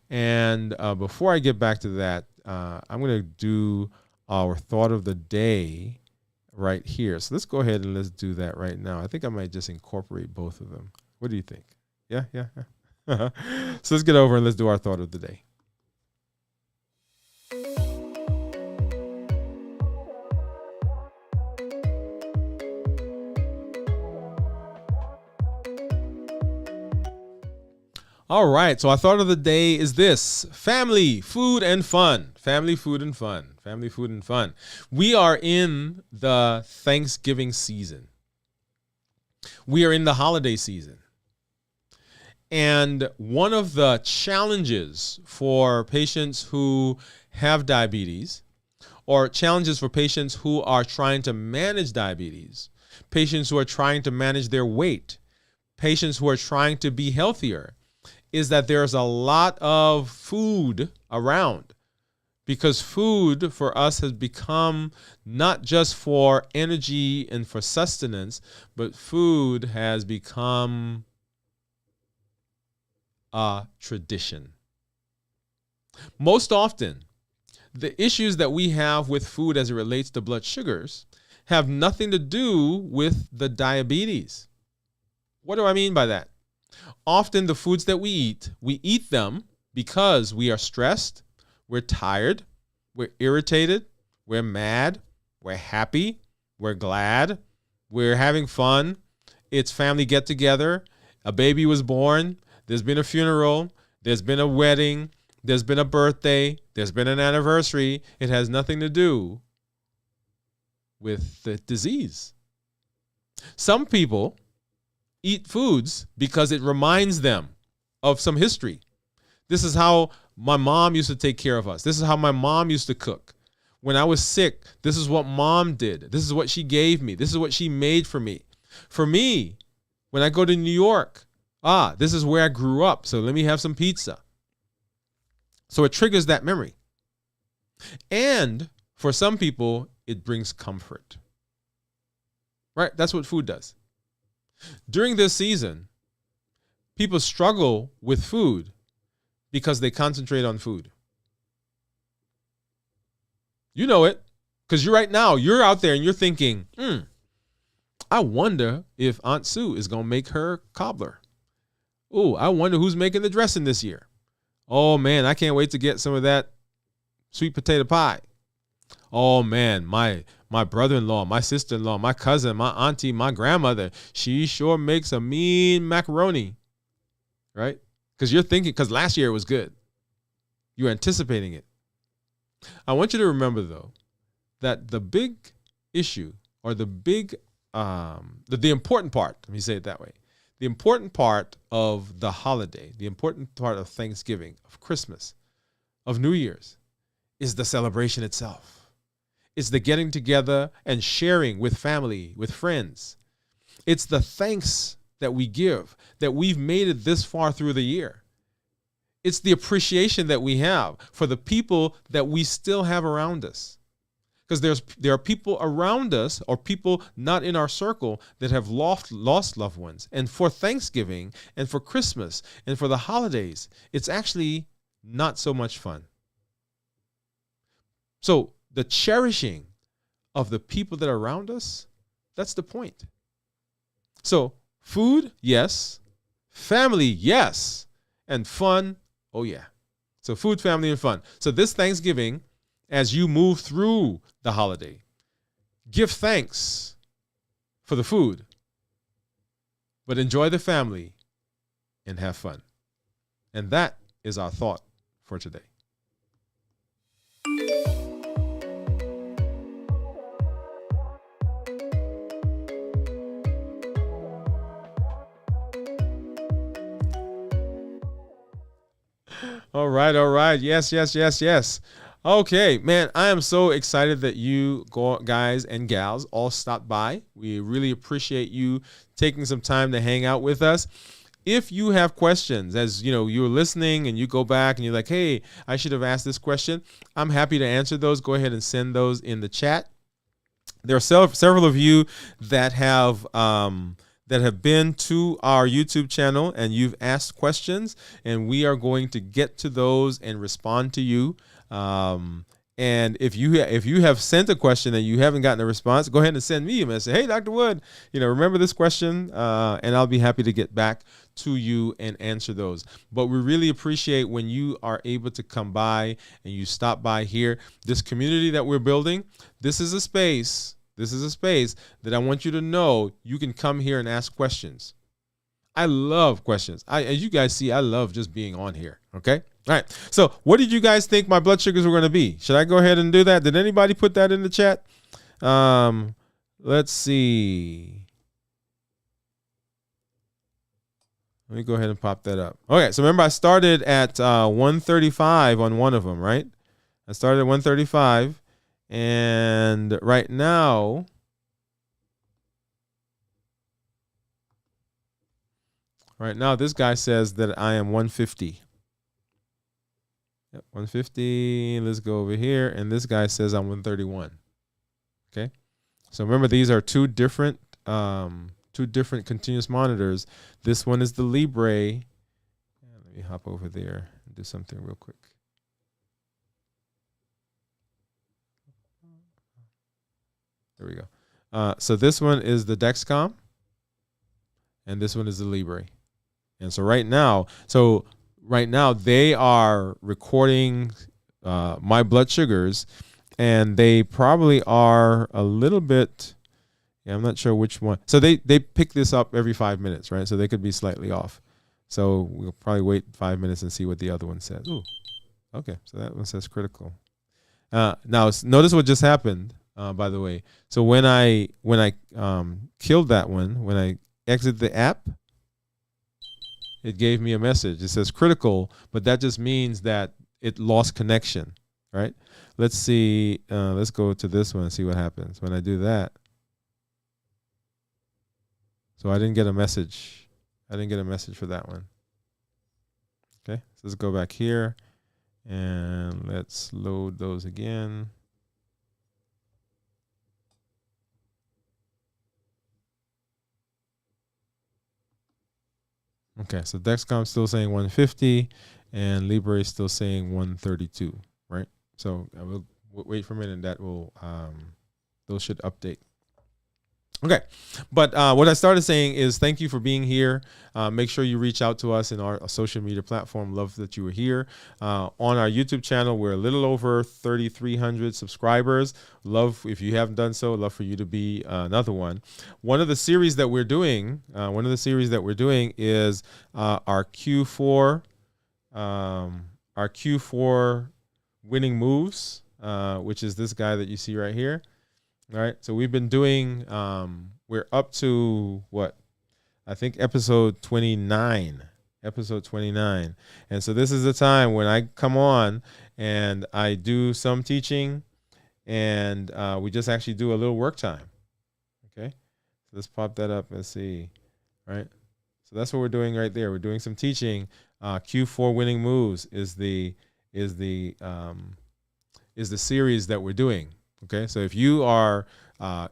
And before I get back to that, I'm going to do our thought of the day right here. So let's go ahead and let's do that right now. I think I might just incorporate both of them. What do you think? Yeah. So let's get over and let's do our thought of the day. All right, so our thought of the day is this: family, food, and fun. Family, food, and fun. Family, food, and fun. We are in the Thanksgiving season. We are in the holiday season. And one of the challenges for patients who have diabetes, or challenges for patients who are trying to manage diabetes, patients who are trying to manage their weight, patients who are trying to be healthier, is that there's a lot of food around, because food for us has become not just for energy and for sustenance, but food has become a tradition. Most often, the issues that we have with food as it relates to blood sugars have nothing to do with the diabetes. What do I mean by that? Often the foods that we eat them because we are stressed, we're tired, we're irritated, we're mad, we're happy, we're glad, we're having fun. It's family get together, a baby was born, there's been a funeral, there's been a wedding, there's been a birthday, there's been an anniversary. It has nothing to do with the disease. Some people eat foods because it reminds them of some history. This is how my mom used to take care of us. This is how my mom used to cook. When I was sick, this is what mom did. This is what she gave me. This is what she made for me. For me, when I go to New York, this is where I grew up, so let me have some pizza. So it triggers that memory. And for some people, it brings comfort. Right? That's what food does. During this season, people struggle with food because they concentrate on food. You know it, because you're out there and you're thinking, I wonder if Aunt Sue is going to make her cobbler. Oh, I wonder who's making the dressing this year. Oh, man, I can't wait to get some of that sweet potato pie. Oh, man, my brother-in-law, my sister-in-law, my cousin, my auntie, my grandmother, she sure makes a mean macaroni, right? Because you're thinking, because last year it was good. You're anticipating it. I want you to remember, though, that the big issue or the important part, let me say it that way, the important part of the holiday, the important part of Thanksgiving, of Christmas, of New Year's, is the celebration itself. It's the getting together and sharing with family, with friends. It's the thanks that we give, that we've made it this far through the year. It's the appreciation that we have for the people that we still have around us. Because there are people around us or people not in our circle that have lost loved ones. And for Thanksgiving and for Christmas and for the holidays, it's actually not so much fun. So the cherishing of the people that are around us, that's the point. So food, yes. Family, yes. And fun, oh yeah. So food, family, and fun. So this Thanksgiving, as you move through the holiday, give thanks for the food, but enjoy the family and have fun. And that is our thought for today. All right. Yes. Okay, man, I am so excited that you guys and gals all stopped by. We really appreciate you taking some time to hang out with us. If you have questions, as you know, you're listening and you go back and you're like, hey, I should have asked this question, I'm happy to answer those. Go ahead and send those in the chat. There are several of you that have been to our YouTube channel and you've asked questions, and we are going to get to those and respond to you. And if you have sent a question and you haven't gotten a response, go ahead and send me a message. Hey, Dr. Wood, remember this question, and I'll be happy to get back to you and answer those. But we really appreciate when you are able to come by and you stop by here. This community that we're building, this is a space that I want you to know you can come here and ask questions. I love questions. As you guys see, I love just being on here. Okay. All right. So what did you guys think my blood sugars were going to be? Should I go ahead and do that? Did anybody put that in the chat? Let's see. Let me go ahead and pop that up. Okay. So remember, I started at 135 on one of them, right? I started at 135. And right now, this guy says that I am 150. Yep, 150. Let's go over here. And this guy says I'm 131. Okay. So remember, these are two different continuous monitors. This one is the Libre. Let me hop over there and do something real quick. There we go. So this one is the Dexcom, and this one is the Libre. And so right now they are recording my blood sugars, and they probably are a little bit. Yeah, I'm not sure which one. So they pick this up every 5 minutes, right? So they could be slightly off. So we'll probably wait 5 minutes and see what the other one says. Ooh, okay. So that one says critical. Now notice what just happened. By the way, so when I killed that one, when I exited the app, it gave me a message. It says critical, but that just means that it lost connection, right? Let's see. Let's go to this one and see what happens when I do that. So I didn't get a message. I didn't get a message for that one. Okay, so let's go back here and let's load those again. Okay, so Dexcom is still saying 150, and Libre is still saying 132, right? So I will wait for a minute, and that will those should update. Okay. But what I started saying is thank you for being here. Make sure you reach out to us in our social media platform. Love that you were here. On our YouTube channel, we're a little over 3,300 subscribers. Love, if you haven't done so, love for you to be another one. One of the series that we're doing, is our Q4, winning moves, which is this guy that you see right here. All right. So we've been doing, we're up to what? I think episode 29. And so this is the time when I come on and I do some teaching, and we just actually do a little work time. Okay. So let's pop that up and see. All right. So that's what we're doing right there. We're doing some teaching. Q4 winning moves is the series that we're doing. Okay, so if you are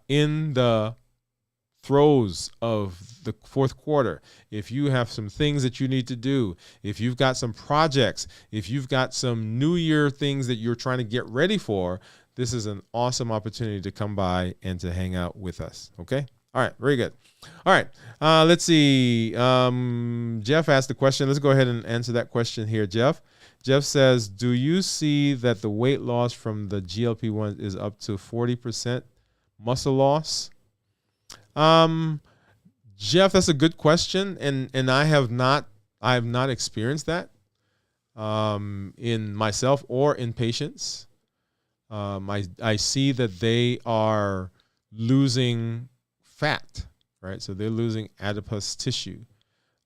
in the throes of the fourth quarter, if you have some things that you need to do, if you've got some projects, if you've got some New Year things that you're trying to get ready for, this is an awesome opportunity to come by and to hang out with us. Okay, all right, very good. All right, let's see. Jeff asked the question. Let's go ahead and answer that question here, Jeff. Jeff says, do you see that the weight loss from the GLP-1 is up to 40% muscle loss? Jeff, that's a good question. And I have not experienced that in myself or in patients. I see that they are losing fat, right? So they're losing adipose tissue.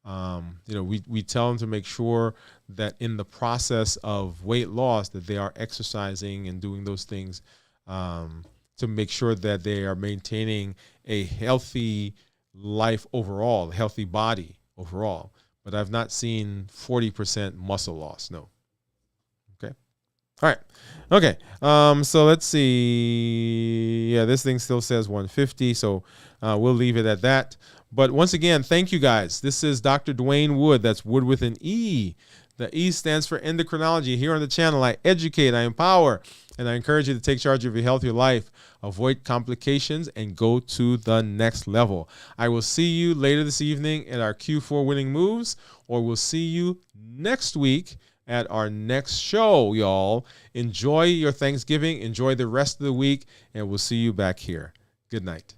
We tell them to make sure that in the process of weight loss that they are exercising and doing those things to make sure that they are maintaining a healthy life overall, a healthy body overall. But I've not seen 40% muscle loss, no. Okay. All right. Okay. So let's see. Yeah, this thing still says 150, so we'll leave it at that. But once again, thank you guys. This is Dr. Dwayne Wood. That's Wood with an E. The E stands for endocrinology. Here on the channel, I educate, I empower, and I encourage you to take charge of your health, your life, avoid complications, and go to the next level. I will see you later this evening at our Q4 winning moves, or we'll see you next week at our next show, y'all. Enjoy your Thanksgiving. Enjoy the rest of the week, and we'll see you back here. Good night.